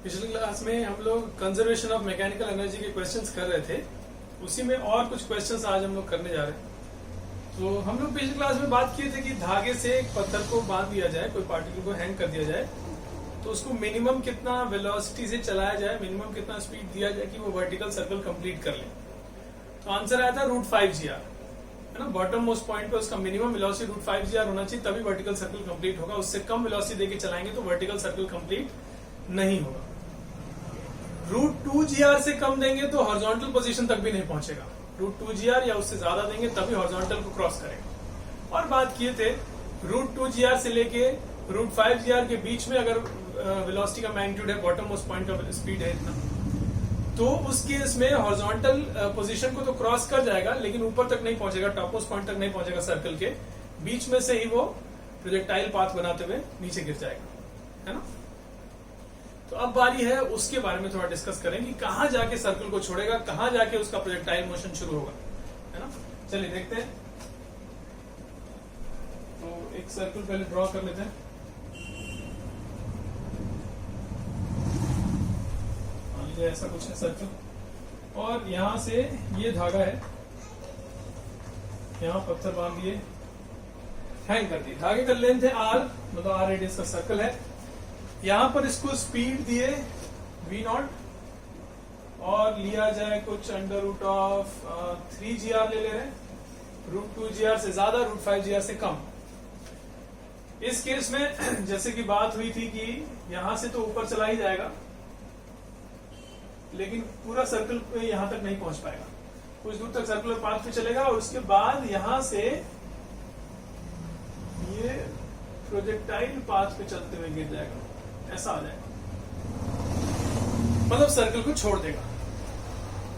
पिछली क्लास में हम लोग कंजर्वेशन ऑफ मैकेनिकल एनर्जी के क्वेश्चंस कर रहे थे, उसी में और कुछ क्वेश्चंस आज हम लोग करने जा रहे हैं। तो हम लोग पिछली क्लास में बात किए थे कि धागे से एक पत्थर को बांध दिया जाए, कोई पार्टिकल को हैंग कर दिया जाए, तो उसको मिनिमम कितना वेलोसिटी से चलाया जाए, मिनिमम कितना स्पीड दिया जाए कि वो वर्टिकल सर्कल कंप्लीट कर ले। तो आंसर आया था √5 g, है ना। बॉटम मोस्ट पॉइंट पे उसका मिनिमम वेलोसिटी √5 g होना चाहिए, तभी वर्टिकल सर्कल कंप्लीट होगा। उससे कम वेलोसिटी देके चलाएंगे तो वर्टिकल सर्कल कंप्लीट नहीं होगा। √2 g से कम देंगे तो हॉरिजॉन्टल पोजीशन तक भी नहीं पहुंचेगा। √2 g या उससे ज्यादा देंगे तभी हॉरिजॉन्टल को क्रॉस करेगा। और बात किए थे √2 g से लेके √5 g के बीच में अगर वेलोसिटी का मैग्नीट्यूड है, बॉटम मोस्ट पॉइंट का स्पीड है इतना, तो उस केस में हॉरिजॉन्टल पोजीशन को तो क्रॉस कर जाएगा लेकिन ऊपर तक नहीं पहुंचेगा, टॉप मोस्ट पॉइंट तक नहीं पहुंचेगा। सर्कल के बीच में से ही वो प्रोजेक्टाइल पाथ बनाते हुए नीचे गिर जाएगा, है ना। तो अब बारी है उसके बारे में थोड़ा डिस्कस करें कि कहां जाके सर्कल को छोड़ेगा, कहां जाके उसका प्रोजेक्टाइल मोशन शुरू होगा, है ना। चलिए देखते हैं। तो एक सर्कल पहले ड्रॉ कर लेते हैं। ऐसा कुछ है सर्कल, और यहां से ये धागा है, यहां पत्थर बांध दिए, हैंग कर दिए। धागे का लेंथ है r, मतलब r रेडियस का सर्कल है। यहां पर इसको स्पीड दिए v0 और लिया जाए कुछ √3 g ले रहे हैं। √2 g से ज्यादा, √5 g से कम। इस केस में जैसे कि बात हुई थी कि यहां से तो ऊपर चला ही जाएगा लेकिन पूरा सर्कल पे यहां तक नहीं पहुंच पाएगा। कुछ दूर तक सर्कुलर पाथ पे चलेगा और उसके बाद यहां से ये प्रोजेक्टाइल पाथ पे चलते हुए गिर जाएगा, ऐसा आ जाएगा, मतलब सर्कल को छोड़ देगा।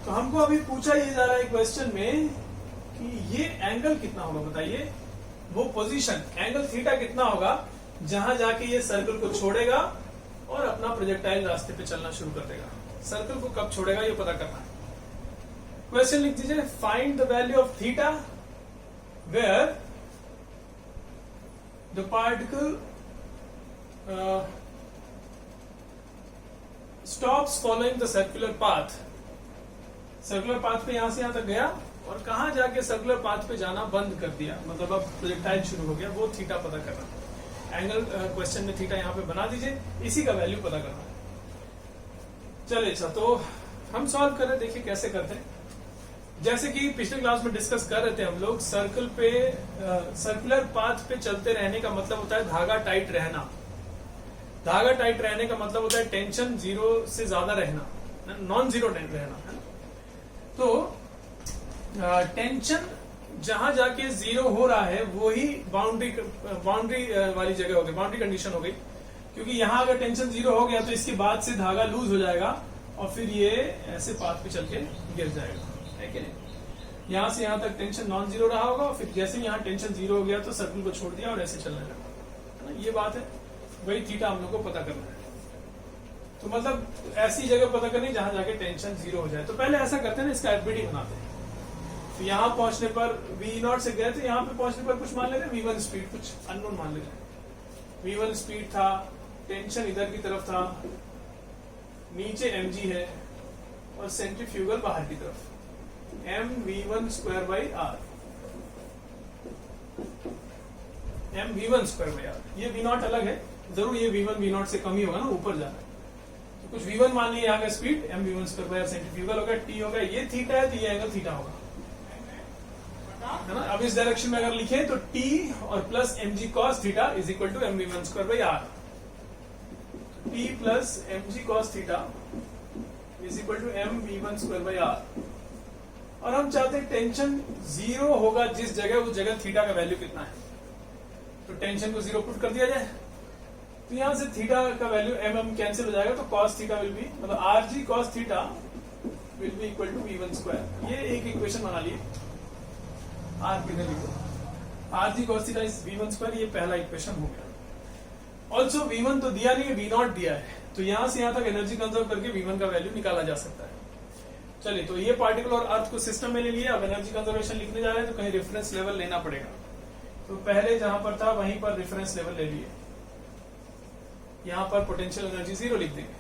तो हमको अभी पूछा ये जा रहा है क्वेश्चन में कि ये एंगल कितना होगा, बताइए। वो पोजीशन एंगल थीटा कितना होगा जहां जाके ये सर्कल को छोड़ेगा और अपना प्रोजेक्टाइल रास्ते पे चलना शुरू कर देगा। सर्कल को कब छोड़ेगा ये पता करना है। क्वेश्चन लिख दीजिए, find the value of theta where the particle stops following the circular path. Circular path पे यहां से यहां तक गया और कहां जाके सर्कुलर पाथ पे जाना बंद कर दिया, मतलब अब प्रोजेक्टाइल शुरू हो गया, वो थीटा पता करना। एंगल क्वेश्चन में थीटा यहां पे बना दीजिए, इसी का वैल्यू पता करना है। चलिए अच्छा, तो हम सॉल्व कर रहे, देखिए कैसे करते हैं। जैसे कि पिछले क्लास में डिस्कस कर रहे थे हम लोग, सर्कल पे सर्कुलर पाथ पे चलते रहने का मतलब होता है धागा टाइट रहना। धागा टाइट रहने का मतलब होता है टेंशन 0 से ज्यादा रहना, नॉन जीरो रहना, है ना। तो टेंशन जहां जाके 0 हो रहा है वो ही बाउंड्री वाली जगह हो गई, बाउंड्री कंडीशन हो गई। क्योंकि यहां अगर टेंशन 0 हो गया तो इसके बाद से धागा लूज हो जाएगा और फिर ये ऐसे पाथ पे चल के गिर जाएगा, है कि नहीं। यहां से यहां तक टेंशन नॉन जीरो रहा होगा और फिर जैसे यहां टेंशन 0 हो गया तो सर्कल को छोड़ दिया और ऐसे चलने लगा, है ना। ये बात है, वही थीटा हम लोग को पता करना है। तो मतलब ऐसी जगह पता करनी जहां जाके टेंशन 0 हो जाए। तो पहले ऐसा करते हैं ना, इसका एफबीडी बनाते हैं। तो यहां पहुंचने पर v0 से गए थे, यहां पे पहुंचने पर कुछ मान लेते हैं v1 स्पीड, कुछ अननोन मान लेते हैं। v1 स्पीड था, टेंशन इधर की तरफ था, नीचे mg है और सेंट्रीफ्यूगल बाहर की तरफ, mv1²/r, mv1²/r। ये v0 अलग है, जरूर ये v1 v0 से कम ही होगा ना, ऊपर जाना है। तो कुछ v1 मान लिया यहाँ का स्पीड, mv1²/r सेंट्रीफ्यूगल होगा, t होगा, ये थीटा है तो ये एंगल थीटा होगा, है ना। अब इस डायरेक्शन में अगर लिखे तो t और plus mg cos theta is equal to mv1²/r। t plus mg cos theta is equal to mv1²/r। और हम चाहते हैं टेंशन 0 होगा जिस जगह, उस जगह थीटा का वैल्यू कितना है। तो टेंशन को 0 पुट कर दिया जाए तो यहां से थीटा का वैल्यू mm कैंसिल हो जाएगा, तो cos थीटा विल बी, मतलब rg cos theta will be equal to v1²। ये एक इक्वेशन बना लिए, r कितने लिखो, rg cos theta is v1², ये पहला इक्वेशन हो गया। ऑल्सो v1 तो दिया नहीं है, v0 दिया है, तो यहां से यहां तक एनर्जी कंजर्व करके v1 का वैल्यू निकाला जा सकता है। चलिए, तो ये पार्टिकल और अर्थ को सिस्टम में ले लिया। अब एनर्जी कंजर्वेशन लिखने जा रहे हैं तो कहीं रेफरेंस लेवल लेना पड़ेगा। तो पहले जहां पर था वहीं पर रेफरेंस लेवल ले लिए। यहां पर पोटेंशियल एनर्जी 0 लिख देंगे।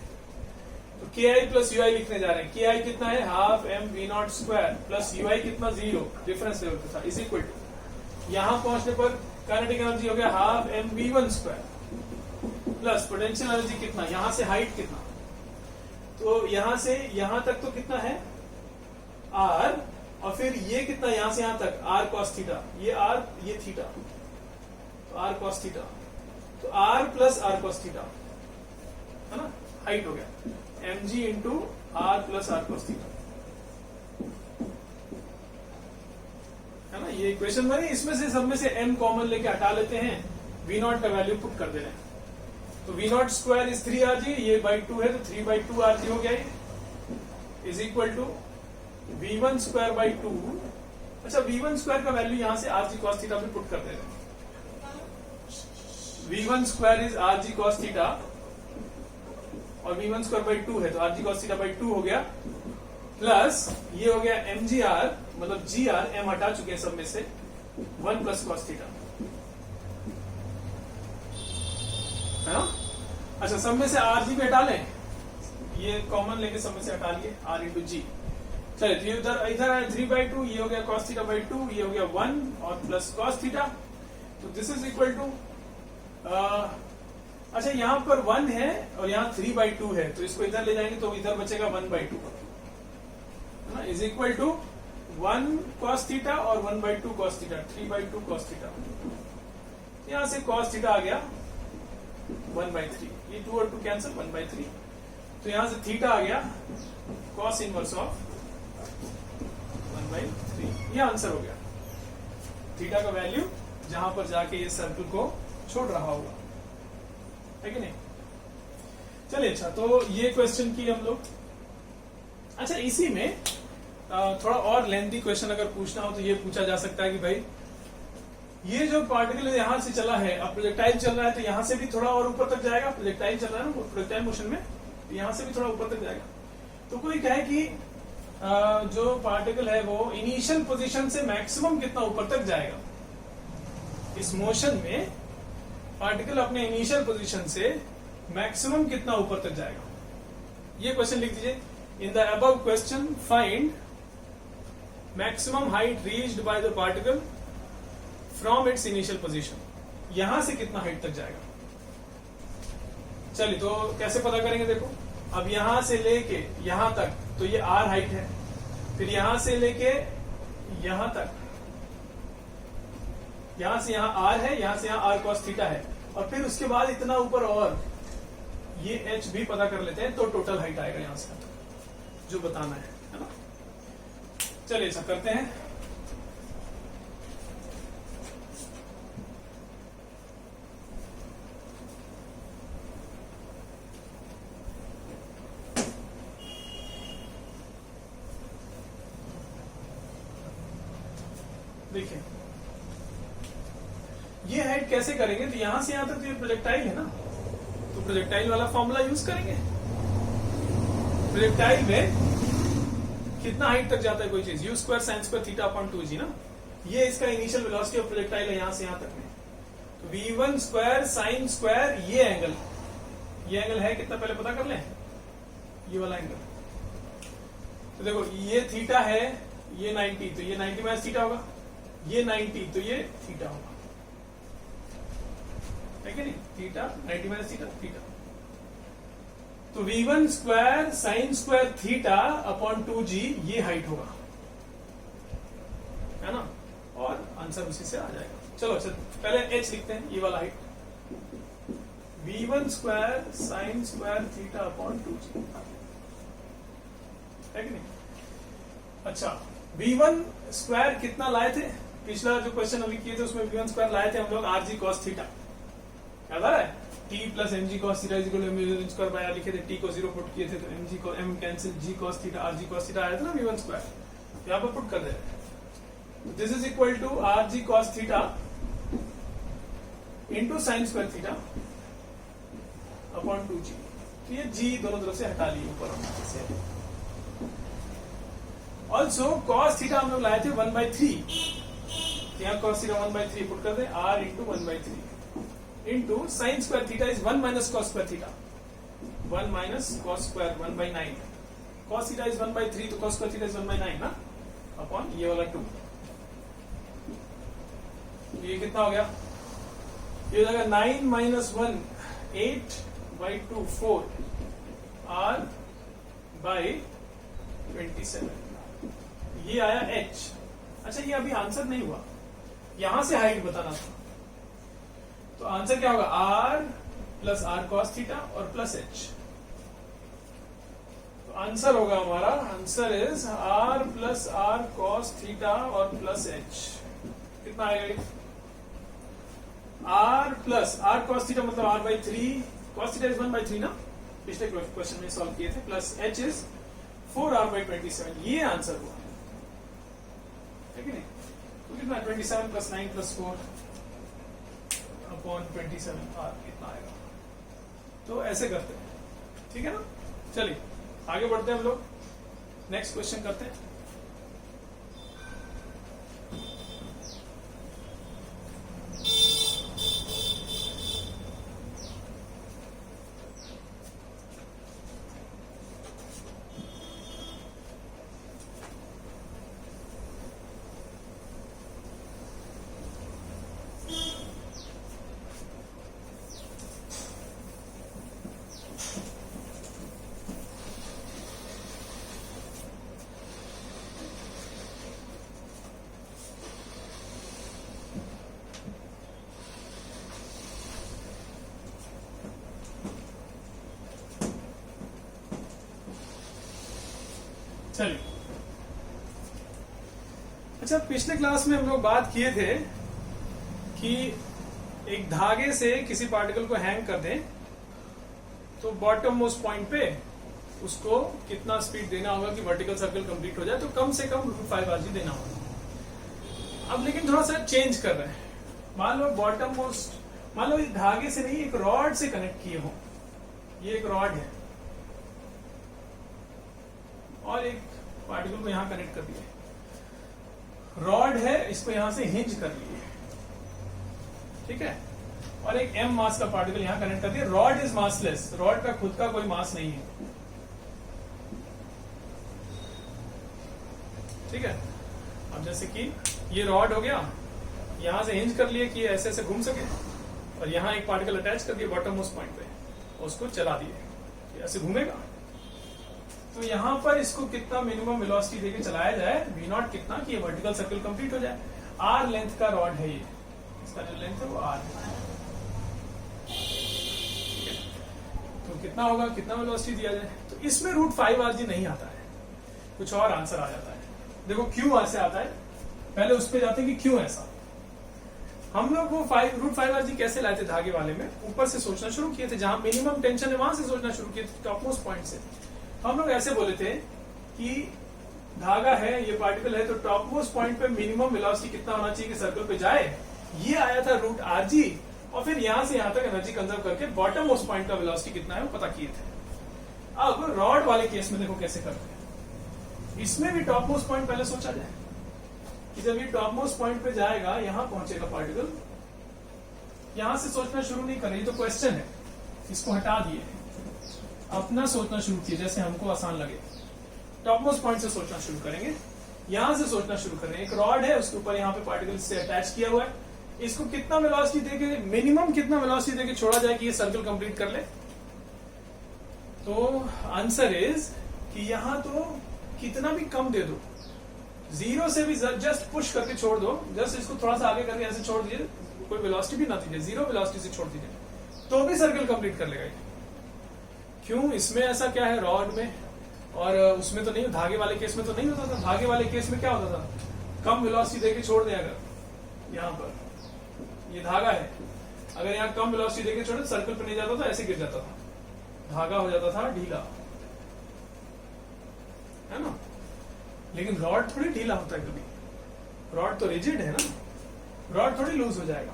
तो के आई प्लस यू आई लिखने जा रहे हैं। के आई कितना है half M v naught square plus u i कितना 0 डिफरेंस लेवल पे था इज इक्वल टू यहां पहुंचने पर काइनेटिक एनर्जी हो गया half M V one square plus potential energy कितना यहां से हाइट कितना, तो यहां से यहां तक तो कितना है आर, और फिर ये कितना यहां से यहां तक आर कॉस थीटा, ये आर ये थीटा, तो आर कॉस थीटा, तो R plus R cos theta है ना, हाइट हो गया M G into R plus R cos theta है ना। ये इक्वेशन बनी, इसमें से सब में से m कॉमन लेके हटा लेते हैं, v नॉट का वैल्यू पुट कर दे रहे हैं, तो v not square is 3 R G, ये बाई 2 है तो 3 बाई 2 आर जी हो गया ये is equal to V one square by 2। अच्छा वी वन स्क्वायर का वैल्यू यहां से आर जी कॉस थीटा में पुट कर दे रहे हैं, V one square is R ji cos theta और वी वन स्क्वायर बाई 2 है तो R ji cos theta by 2 हो गया, प्लस ये हो गया एम जी आर मतलब जी आर, एम हटा चुके हैं सब में से 1 प्लस कॉस थीटा है ना। अच्छा सब में से आर जी पे हटा लें, ये कॉमन लेके सब में से हटा लिए आर इंटू जी, चलिए तो इधर इधर है 3 बाई 2, ये हो गया कॉस थीटा बाई 2, ये हो गया 1 और प्लस कॉस थीटा, तो दिस इज इक्वल टू अच्छा यहां पर 1 है और यहां 3 बाई 2 है, तो इसको इधर ले जाएंगे तो इधर बचेगा 1 बाई 2 है ना, is equal to 1 cos theta और 1 by 2 cos theta, 3 by 2 cos theta, यहां से कॉस थीटा आ गया 1 बाई 3, ये 2 और 2 कैंसिल 1 बाई 3, तो यहां से थीटा आ गया कॉस इनवर्स ऑफ 1 बाई 3, ये आंसर हो गया थीटा का वैल्यू जहां पर जाके ये सर्कल को छोड़ रहा होगा, है कि नहीं। चलिए अच्छा तो ये क्वेश्चन की हम लोग, अच्छा इसी में थोड़ा और लेंथी क्वेश्चन अगर पूछना हो तो ये पूछा जा सकता है कि भाई ये जो पार्टिकल यहां से चला है, अब प्रोजेक्टाइल चल रहा है तो यहां से भी थोड़ा और ऊपर तक जाएगा, प्रोजेक्टाइल चल रहा है ना प्रोजेक्टाइल मोशन में, तो यहां से भी थोड़ा ऊपर तक जाएगा, तो कोई कहे कि जो पार्टिकल है वो इनिशियल पोजीशन से मैक्सिमम कितना ऊपर तक जाएगा, इस मोशन में पार्टिकल अपने इनिशियल पोजीशन से मैक्सिमम कितना ऊपर तक जाएगा, ये क्वेश्चन लिख दीजिए। In the above question find maximum height reached by the particle from its initial position, यहां से कितना हाइट तक जाएगा। चलिए तो कैसे पता करेंगे, देखो अब यहां से लेके यहां तक तो ये r हाइट है, फिर यहां से लेके यहां तक, यहां से यहां r है, यहां से यहां r cos थीटा है, और फिर उसके बाद इतना ऊपर और ये h भी पता कर लेते हैं, तो टोटल हाइट आएगा यहां से जो बताना है ना। चलिए ऐसा करते हैं, देखिए ये हाइट कैसे करेंगे, तो यहां से यहां तक तो ये प्रोजेक्टाइल है ना, तो प्रोजेक्टाइल वाला फॉर्मूला यूज करेंगे। प्रोजेक्टाइल में कितना हाइट तक जाता है कोई चीज, you square sine square theta upon 2g ना, ये इसका इनिशियल वेलोसिटी ऑफ प्रोजेक्टाइल है यहां से यहां तक में, तो v1 स्क्वायर साइन स्क्वायर ये एंगल है कितना पहले पता कर लें, ये वाला एंगल, तो देखो ये थीटा है, ये 90, तो ये 90 माइनस थीटा होगा, ये 90 तो ये थीटा होगा, है कि नहीं, थीटा 90 माइनस थीटा थीटा, तो v1 square sine square theta upon 2g ये हाइट होगा, है ना, और आंसर उसी से आ जाएगा। चलो अच्छा पहले h लिखते हैं, ये वाला height v1 square sine square theta upon 2g, है कि नहीं। अच्छा v1 स्क्वायर कितना लाए थे, पिछला जो क्वेश्चन अभी किए थे उसमें v1 स्क्वायर लाए थे हम लोग rg cos थीटा, याद आ रहा है, t plus M G cos theta equal to square by R लिखे थे, t को 0 पुट किए थे तो एम जी को m cancel g cos theta rg cos theta आया था ना v1 स्क्वायर, यहाँ पर पुट कर दे रहे हैं, this is equal to rg cos theta into sine square theta upon 2g, तो ये g दोनों तरफ से हटा लिए ऊपर से। ऑल्सो cos थीटा हम लोग लाए थे 1/3, यहाँ cos थीटा 1/3 पुट कर दे, r into 1/3 into sine square theta is 1 minus cos square theta, 1 minus cos square 1/9, cos theta is 1/3, तो कॉस स्क्वायर थीटा इज 1/9 ना, अपॉन ये वाला 2। ये कितना हो गया, ये हो जाएगा 9 माइनस 1 8/2 4 r/27, ये आया h। अच्छा ये अभी आंसर नहीं हुआ, यहां से हाइट बताना था, तो आंसर क्या होगा r plus R cos theta और प्लस h। तो आंसर होगा हमारा, answer is r plus R cos theta और प्लस h। कितना आएगा, r plus R cos theta मतलब r/3, कॉस थीटा इज 1/3 ना, पिछले क्वेश्चन में सॉल्व किए थे, प्लस h इज 4r/27, ये आंसर हुआ है कि नहीं। तो कितना 27 प्लस 9 प्लस 4 अपॉन 27 r कितना आएगा, तो ऐसे करते हैं, ठीक है ना। चलिए आगे बढ़ते हैं हम लोग, नेक्स्ट क्वेश्चन करते हैं। चलिए, अच्छा पिछले क्लास में हम लोग बात किए थे कि एक धागे से किसी पार्टिकल को हैंग कर दें तो बॉटम मोस्ट पॉइंट पे उसको कितना स्पीड देना होगा कि वर्टिकल सर्कल कंप्लीट हो जाए, तो कम से कम √5 देना होगा। अब लेकिन थोड़ा सा चेंज कर रहे हैं, मान लो बॉटम मोस्ट, मान लो इस धागे से नहीं, एक रॉड से कनेक्ट किए हो, ये एक रॉड है और एक पार्टिकल को यहां कनेक्ट कर दिया, रॉड है, इसको यहां से हिंज कर लिए, ठीक है, और एक m मास का पार्टिकल यहां कनेक्ट कर दिया। रॉड इज मासलेस, रॉड का खुद का कोई मास नहीं है, ठीक है। अब जैसे कि ये रॉड हो गया, यहां से हिंज कर लिए कि ऐसे ऐसे घूम सके, और यहां एक पार्टिकल अटैच कर दिया बॉटम मोस्ट पॉइंट पे, उसको चला दिए, ऐसे घूमेगा। तो यहां पर इसको कितना मिनिमम वेलोसिटी देके चलाया जाए, v0 कितना, कि ये वर्टिकल सर्कल कंप्लीट हो जाए। r लेंथ का रॉड है ये, इसका जो लेंथ है वो r है, तो कितना होगा, कितना वेलोसिटी दिया जाए, तो इसमें √5rg नहीं आता है, कुछ और आंसर आ जाता है। देखो क्यों ऐसे आता है, पहले उस पर जाते हैं कि क्यों ऐसा। हम लोग वो √5rg कैसे लाए थे धागे वाले में, ऊपर से सोचना शुरू किए थे, जहां मिनिमम टेंशन है वहां से सोचना शुरू किए थे, टॉप मोस्ट पॉइंट से। हम लोग ऐसे बोले थे कि धागा है, ये पार्टिकल है, तो टॉप मोस्ट पॉइंट पे मिनिमम वेलोसिटी कितना होना चाहिए कि सर्कल पे जाए, ये आया था √rg, और फिर यहां से यहां तक एनर्जी कंजर्व करके बॉटम मोस्ट पॉइंट का वेलोसिटी कितना है वो पता किए थे। अब रॉड वाले केस में देखो कैसे करते हैं, इसमें भी टॉप मोस्ट पॉइंट पहले सोचा जाए कि जब ये टॉप मोस्ट पॉइंट पे जाएगा, यहां पहुंचेगा पार्टिकल, यहां से सोचना शुरू नहीं कर रही, तो क्वेश्चन है, इसको हटा दिए, अपना सोचना शुरू किए जैसे हमको आसान लगे। टॉप मोस्ट पॉइंट से सोचना शुरू करेंगे, यहां से सोचना शुरू करेंगे। एक रॉड है, उसके ऊपर यहाँ पे पार्टिकल से अटैच किया हुआ है, इसको कितना वेलोसिटी देके, मिनिमम कितना वेलोसिटी देके छोड़ा जाए कि ये सर्कल कंप्लीट कर ले। तो आंसर इज कि यहां तो कितना भी कम दे दो, 0 से भी जस्ट पुश करके छोड़ दो, जस्ट इसको थोड़ा सा आगे करके ऐसे छोड़ दीजिए, कोई वेलोसिटी भी ना दीजिए, 0 वेलोसिटी से छोड़ दीजिए, तो भी सर्कल कंप्लीट कर लेगा। क्यों, इसमें ऐसा क्या है रॉड में, और उसमें तो नहीं, धागे वाले केस में तो नहीं होता था। धागे वाले केस में क्या होता था, कम वेलोसिटी देके छोड़ दें, अगर यहाँ पर ये धागा है, अगर यहाँ कम वेलोसिटी देके छोड़े, सर्कल पे नहीं जाता था, ऐसे गिर जाता था, धागा हो जाता था ढीला, है ना। लेकिन रॉड थोड़ी ढीला होता है कभी, रॉड तो रिजिड है ना, रॉड थोड़ी लूज हो जाएगा।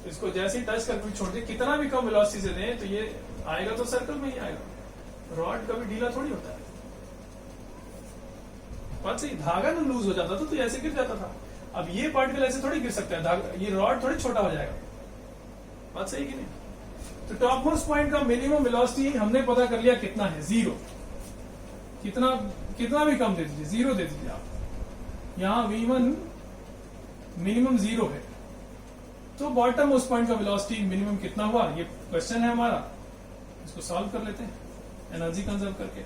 इसको जैसे ही टच करके छोड़ दिए, कितना भी कम वेलोसिटी से दें, तो ये आएगा तो सर्कल में ही आएगा। रॉड कभी ढीला थोड़ी होता है, बात सही, धागा ना लूज हो जाता था तो ऐसे गिर जाता था। अब ये पार्टिकल ऐसे थोड़ी गिर सकता है, धागा, ये रॉड थोड़ी छोटा हो जाएगा, बात सही कि नहीं। तो टॉप मोस्ट पॉइंट का मिनिमम वेलोसिटी हमने पता कर लिया कितना है, 0। कितना भी कम दे दीजिए, 0 दे दीजिए आप। यहां v1 मिनिमम 0 है, तो बॉटम मोस्ट पॉइंट का वेलोसिटी मिनिमम कितना हुआ, ये क्वेश्चन है हमारा। इसको सॉल्व कर लेते हैं एनर्जी कंजर्व करके।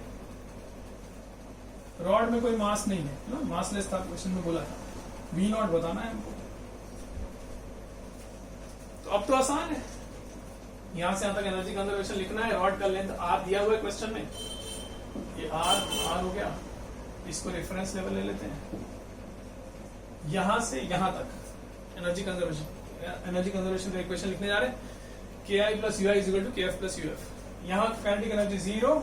रॉड में कोई मास नहीं है ना, मासलेस था, क्वेश्चन में बोला था। v0 बताना है हमको, तो अब तो आसान है। यहां से यहां तक एनर्जी कंजर्वेशन लिखना है। रॉड का लेंथ r दिया हुआ है क्वेश्चन में, ये r हो गया। इसको रेफरेंस लेवल ले लेते हैं। यहां से यहां तक एनर्जी कंजर्वेशन का इक्वेशन लिखने जा रहे हैं। ki plus ui is equal to kf plus uf। यहां काइनेटिक एनर्जी 0,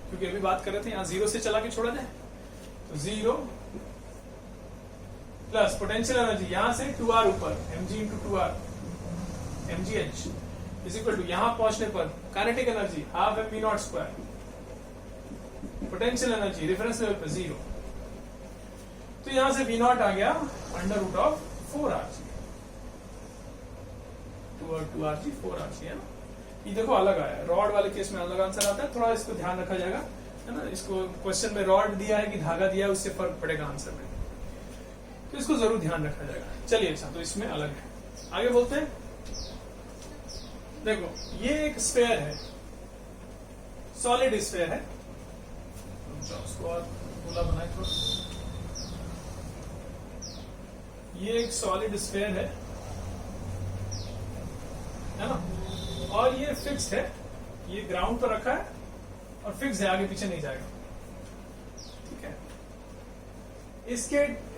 क्योंकि अभी बात कर रहे थे यहां 0 से चला के छोड़ा जाए, तो 0 प्लस पोटेंशियल एनर्जी यहां से 2r ऊपर mg into 2r mgh is equal to यहां पहुंचने पर kinetic energy half mv0 square, potential energy reference level पर 0। तो यहां से v0 आ गया under root of 4rg, 2rg 4rg है ना। ये देखो अलग आया, रॉड वाले केस में अलग आंसर आता है, थोड़ा इसको ध्यान रखा जाएगा, है ना। इसको क्वेश्चन में रॉड दिया है कि धागा दिया है, उससे फर्क पड़ेगा आंसर में, तो इसको जरूर ध्यान रखा जाएगा। चलिए अच्छा, तो इसमें अलग है। आगे बोलते हैं। देखो ये एक स्फेयर है, सॉलिड स्फेयर है। उसको और गोला बनाए थोड़ा। ये एक सॉलिड स्फेयर है ना, और ये फिक्स्ड है, ये ग्राउंड पर रखा है और फिक्स है, आगे पीछे नहीं जाएगा, ठीक है।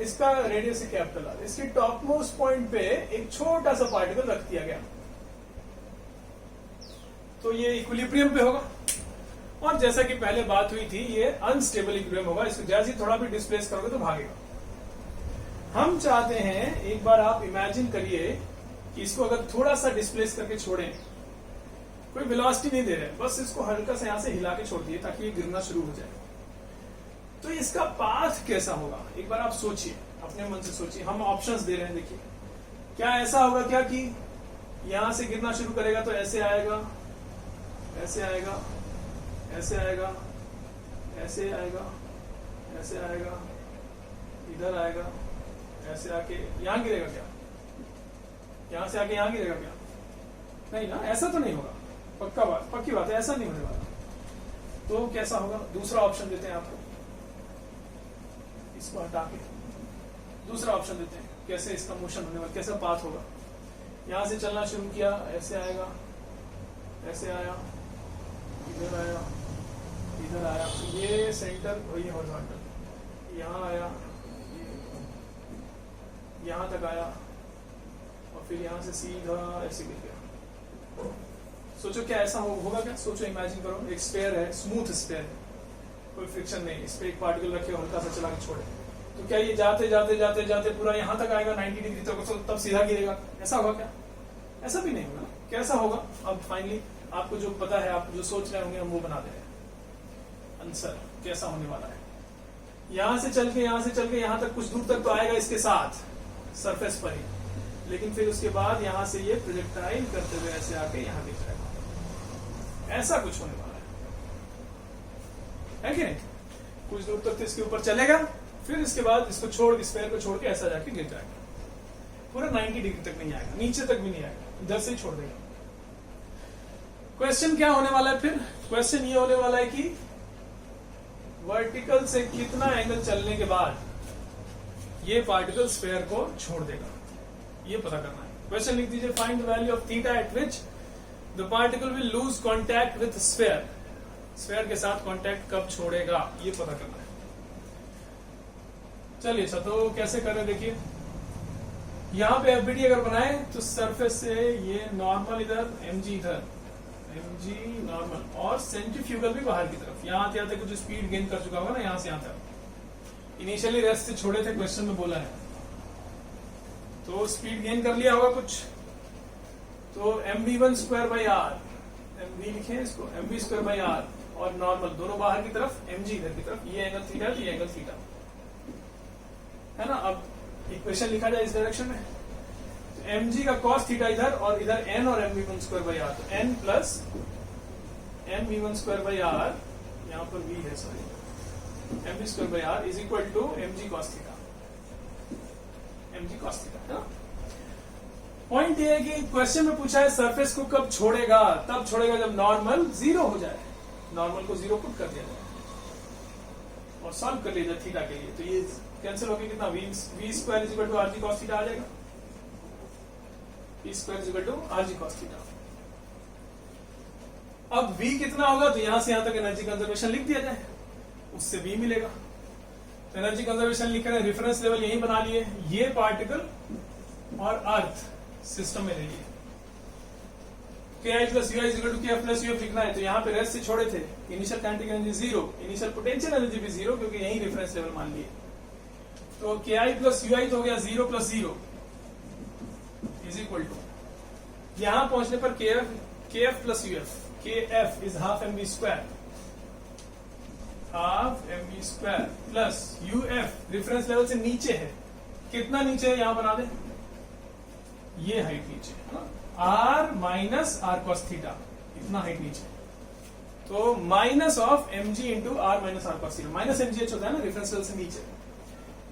इसका रेडियस है कैपिटल आर। इसके टॉप मोस्ट पॉइंट पे एक छोटा सा पार्टिकल रख दिया गया, तो ये इक्विलिब्रियम पे होगा। और जैसा कि पहले बात हुई थी, ये अनस्टेबल इक्विलिब्रियम होगा, इसको जैसे ही थोड़ा भी डिस्प्लेस करोगे तो भागेगा। हम चाहते हैं, एक बार आप इमेजिन करिए कि इसको अगर थोड़ा सा डिस्प्लेस करके छोड़ें, कोई वेलोसिटी नहीं दे रहे, बस इसको हल्का सा यहां से हिला के छोड़ दिए ताकि ये गिरना शुरू हो जाए, तो इसका पाथ कैसा होगा, एक बार आप सोचिए, अपने मन से सोचिए। हम ऑप्शंस दे रहे हैं, देखिए क्या ऐसा होगा क्या कि यहां से गिरना शुरू करेगा तो ऐसे आएगा, ऐसे आएगा, ऐसे आएगा, ऐसे आएगा, ऐसे आएगा, इधर आएगा, ऐसे आके यहां गिरेगा क्या, यहां से आके यहां गिरेगा क्या? नहीं ना, ऐसा तो नहीं होगा, पक्की बात है, ऐसा नहीं होने वाला। तो कैसा होगा? दूसरा ऑप्शन देते हैं आपको, इसको हटा के दूसरा ऑप्शन देते हैं, कैसे इसका मोशन होने वाला, कैसा पाथ होगा। यहां से चलना शुरू किया, ऐसे आएगा, ऐसे आया, इधर आया, इधर आया, ये सेंटर और ये हॉरिजॉन्टल, यहां आया, यहां तक आया, और फिर यहां से सीधा ऐसे गिर गया। सोचो क्या ऐसा होगा क्या? सोचो, इमेजिन करो, एक स्फेयर है, स्मूथ स्फेयर है, कोई फ्रिक्शन नहीं, इस पे एक पार्टिकल रखे और हल्का सा चला के छोड़े, तो क्या ये जाते जाते जाते जाते पूरा यहां तक आएगा 90 डिग्री तक, तो तब सीधा गिरेगा? ऐसा होगा क्या? ऐसा भी नहीं होगा। कैसा होगा? अब फाइनली आपको जो पता है, आप जो सोच रहे होंगे, हम वो बना दे रहे हैं आंसर कैसा होने वाला है। यहां से चल के यहां तक कुछ दूर तक तो आएगा इसके साथ सरफेस पर ही, लेकिन फिर उसके बाद यहां से ये प्रोजेक्टाइल करते हुए ऐसे आके यहां गिर जाएगा। ऐसा कुछ होने वाला है कि नहीं? कुछ दूर तक तो इसके ऊपर चलेगा, फिर इसके बाद इसको स्फेयर को छोड़ के ऐसा जाके गिर जाएगा, पूरा 90 डिग्री तक नहीं आएगा, नीचे तक भी नहीं आएगा, इधर से ही छोड़ देगा। क्वेश्चन क्या होने वाला है फिर? क्वेश्चन ये होने वाला है कि वर्टिकल से कितना एंगल चलने के बाद ये पार्टिकल स्फेयर को छोड़ देगा, ये पता करना है। क्वेश्चन लिख दीजिए, find the value of theta eight which the particle will lose contact with sphere. Sphere के साथ कॉन्टैक्ट कब छोड़ेगा, ये पता करना है। चलिए अच्छा, तो कैसे करें? देखिए, यहां पे एफबीडी अगर बनाए तो सरफेस से ये नॉर्मल इधर, एमजी इधर, एमजी नॉर्मल, और सेंट्रीफ्यूगल भी बाहर की तरफ। यहां आते आते कुछ स्पीड गेन कर चुका होगा ना, यहां से यहां तक। इनिशियली रेस्ट से छोड़े थे, क्वेश्चन में बोला है, तो स्पीड गेन कर लिया होगा कुछ, तो mv1 square by are, mv लिखे इसको, mv स्क्वायर बाई आर, और नॉर्मल दोनों बाहर की तरफ, mg इधर की तरफ, ये एंगल थीटा, ये एंगल थीटा है ना। अब इक्वेशन लिखा जाए इस डायरेक्शन में, तो mg का cos थीटा इधर और इधर n और mv1 स्क्वायर बाई आर, तो n plus mv1 square by R, यहाँ पर v है sorry, mv square by R is equal to mg cos theta, mg cos theta है ना। पॉइंट ये है कि क्वेश्चन में पूछा है सरफेस को कब छोड़ेगा, तब छोड़ेगा जब नॉर्मल जीरो हो जाए, नॉर्मल को जीरो पुट कर दिया जाए और सॉल्व कर लिया जाए थीटा के लिए, तो ये कैंसिल होकर कितना v square is equal to R G cos theta आ जाएगा, v square is equal to R G cos theta. अब v कितना होगा, तो यहां से यहां तक एनर्जी कंजर्वेशन लिख दिया जाए, उससे v मिलेगा। तो एनर्जी कंजर्वेशन लिख रहे हैं, रेफरेंस लेवल यही बना लिए, ये पार्टिकल और अर्थ सिस्टम में रहिए, KI plus UI equal to KF plus UF लिखना है, तो यहाँ पे रेस्ट से छोड़े थे, initial kinetic energy zero, initial potential energy भी जीरो, क्योंकि यही रेफरेंस लेवल मान लिए। तो KI प्लस UI तो हो गया zero plus zero is equal to, यहां पहुंचने पर KF plus UF, KF is half mv square, half mv square plus UF reference level से नीचे है, कितना नीचे है यहां बना दे, ये हाइट नीचे है ना, r minus R cos theta, इतना हाइट नीचे, तो minus of mg into R minus R cos theta, minus mgh होता है ना रेफरेंस लेवल से नीचे,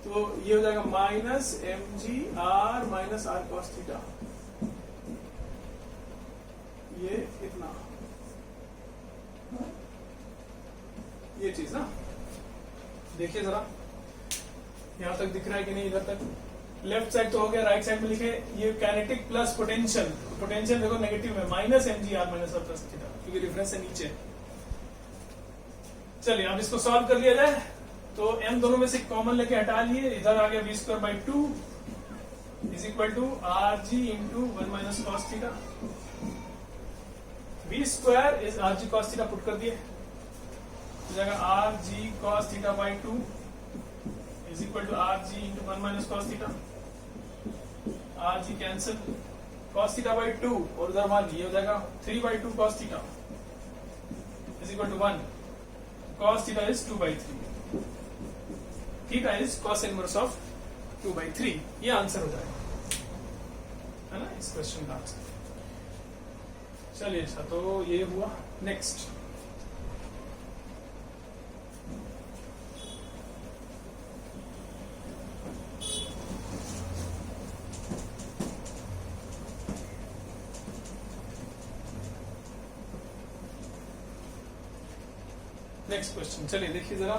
तो ये हो जाएगा minus mg R minus R cos theta, ये इतना, ये चीज ना, देखिए जरा यहां तक दिख रहा है कि नहीं, इधर तक लेफ्ट साइड तो हो गया, राइट साइड में लिखे ये काइनेटिक प्लस पोटेंशियल, पोटेंशियल देखो नेगेटिव में, minus mg R minus R plus theta, क्योंकि रेफरेंस से नीचे। चलिए अब इसको सॉल्व कर लिया जाए, तो m दोनों में से कॉमन लेके हटा लिए, इधर आ गया v square by two is equal to are G into one minus cos theta, v square is R ji cos theta put कर दिए, हो जाएगा R ji cos theta by two is equal to are G into one minus cos theta, R G cancel, cos theta by two और उधर one, ये हो जाएगा 3/2 cos theta is equal to 1, cos theta is 2/3, theta is cos inverse of 2/3, ये answer हो जाएगा, है ना इस क्वेश्चन का आंसर। चलिए अच्छा, तो ये हुआ। नेक्स्ट क्वेश्चन, चलिए देखिए जरा,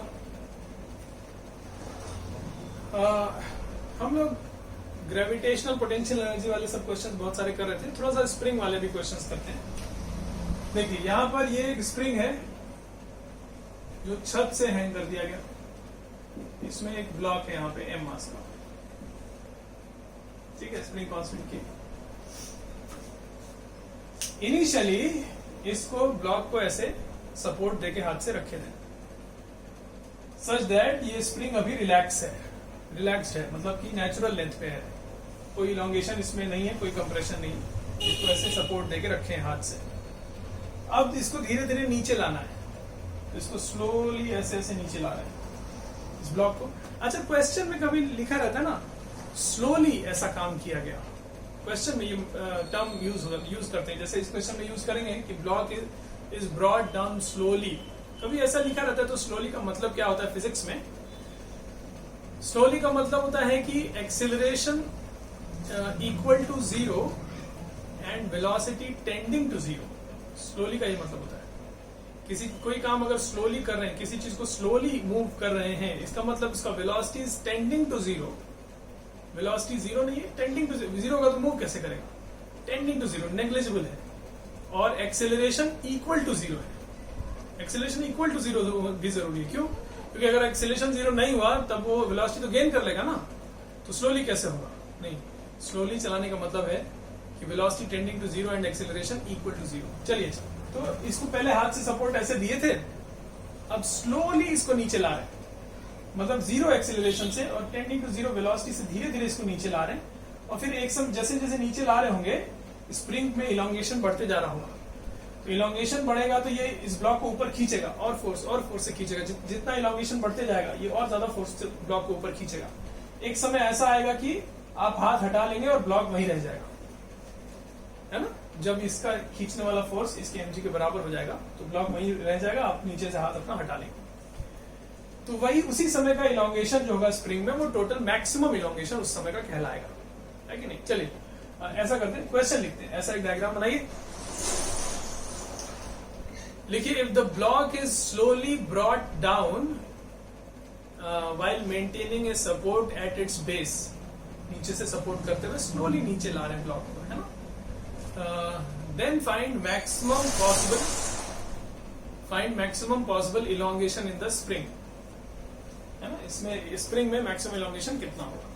हम लोग ग्रेविटेशनल पोटेंशियल एनर्जी वाले सब क्वेश्चन बहुत सारे कर रहे थे, थोड़ा सा स्प्रिंग वाले भी क्वेश्चंस करते हैं। देखिए यहां पर ये एक स्प्रिंग है जो छत से हैंग कर दिया गया, इसमें एक ब्लॉक है यहाँ पे m मास का, ठीक है, स्प्रिंग कांस्टेंट की। इनिशियली इसको ब्लॉक को ऐसे सपोर्ट देके हाथ से रखे थे, सच दैट ये स्प्रिंग अभी रिलैक्स्ड है, मतलब कि नेचुरल लेंथ पे है, कोई इलॉन्गेशन इसमें नहीं है, कोई कंप्रेशन नहीं, इसको ऐसे सपोर्ट देके रखे हैं हाथ से। अब इसको धीरे धीरे नीचे लाना है, तो इसको स्लोली ऐसे ऐसे नीचे ला रहे हैं इस ब्लॉक को। अच्छा, क्वेश्चन में कभी लिखा रहता है ना स्लोली ऐसा काम किया गया, क्वेश्चन में ये टर्म यूज करते हैं, जैसे इस क्वेश्चन में यूज करेंगे कि block is brought down slowly, कभी ऐसा लिखा रहता है। तो स्लोली का मतलब क्या होता है फिजिक्स में? स्लोली का मतलब होता है कि acceleration equal to zero and velocity tending to zero. Slowly का ये मतलब होता है, कोई काम अगर स्लोली कर रहे हैं, किसी चीज को स्लोली मूव कर रहे हैं, इसका मतलब इसका velocity is tending to zero. Velocity zero नहीं है, टेंडिंग टू जीरो होगा तो मूव कैसे करेगा? टेंडिंग टू जीरो, नेग्लिजिबल है। और एक्सेलरेशन इक्वल टू जीरो है, एक्सेलरेशन इक्वल टू जीरो भी जरूरी है। क्यों? क्योंकि अगर एक्सेलरेशन जीरो नहीं हुआ तब वो वेलोसिटी तो गेन कर लेगा ना, तो स्लोली कैसे होगा? नहीं, स्लोली चलाने का मतलब है कि velocity tending to zero and acceleration equal to zero. चलिए, तो इसको पहले हाथ से सपोर्ट ऐसे दिए थे, अब स्लोली इसको नीचे ला रहे हैं, मतलब जीरो एक्सेलरेशन से और टेंडिंग टू जीरो वेलोसिटी से धीरे धीरे इसको नीचे ला रहे हैं। और फिर एक समय जैसे जैसे नीचे ला रहे होंगे, स्प्रिंग में इलॉन्गेशन बढ़ते जा रहा होगा, तो इलॉन्गेशन बढ़ेगा तो ये इस ब्लॉक को ऊपर खींचेगा और फोर्स से खींचेगा। जितना इलॉन्गेशन बढ़ते जाएगा ये और ज्यादा फोर्स से ब्लॉक को ऊपर खींचेगा। एक समय ऐसा आएगा कि आप हाथ हटा लेंगे और ब्लॉक वहीं रह जाएगा, है ना। जब इसका खींचने वाला फोर्स इसके mg के बराबर हो जाएगा तो ब्लॉक वहीं रह जाएगा, आप नीचे से हाथ अपना हटा लेंगे। तो वही उसी समय का इलोंगेशन जो होगा स्प्रिंग में, वो टोटल मैक्सिमम इलोंगेशन उस समय का कहलाएगा, है कि नहीं। चलिए ऐसा करते हैं, क्वेश्चन लिखते हैं। ऐसा एक डायग्राम बनाइए, लिखिए if the block is slowly brought down while maintaining a support at its base, नीचे से सपोर्ट करते हुए स्लोली नीचे ला रहे हैं ब्लॉक को, है ना। then find maximum possible elongation in the spring, है ना। इसमें स्प्रिंग में मैक्सिमम elongation कितना होगा।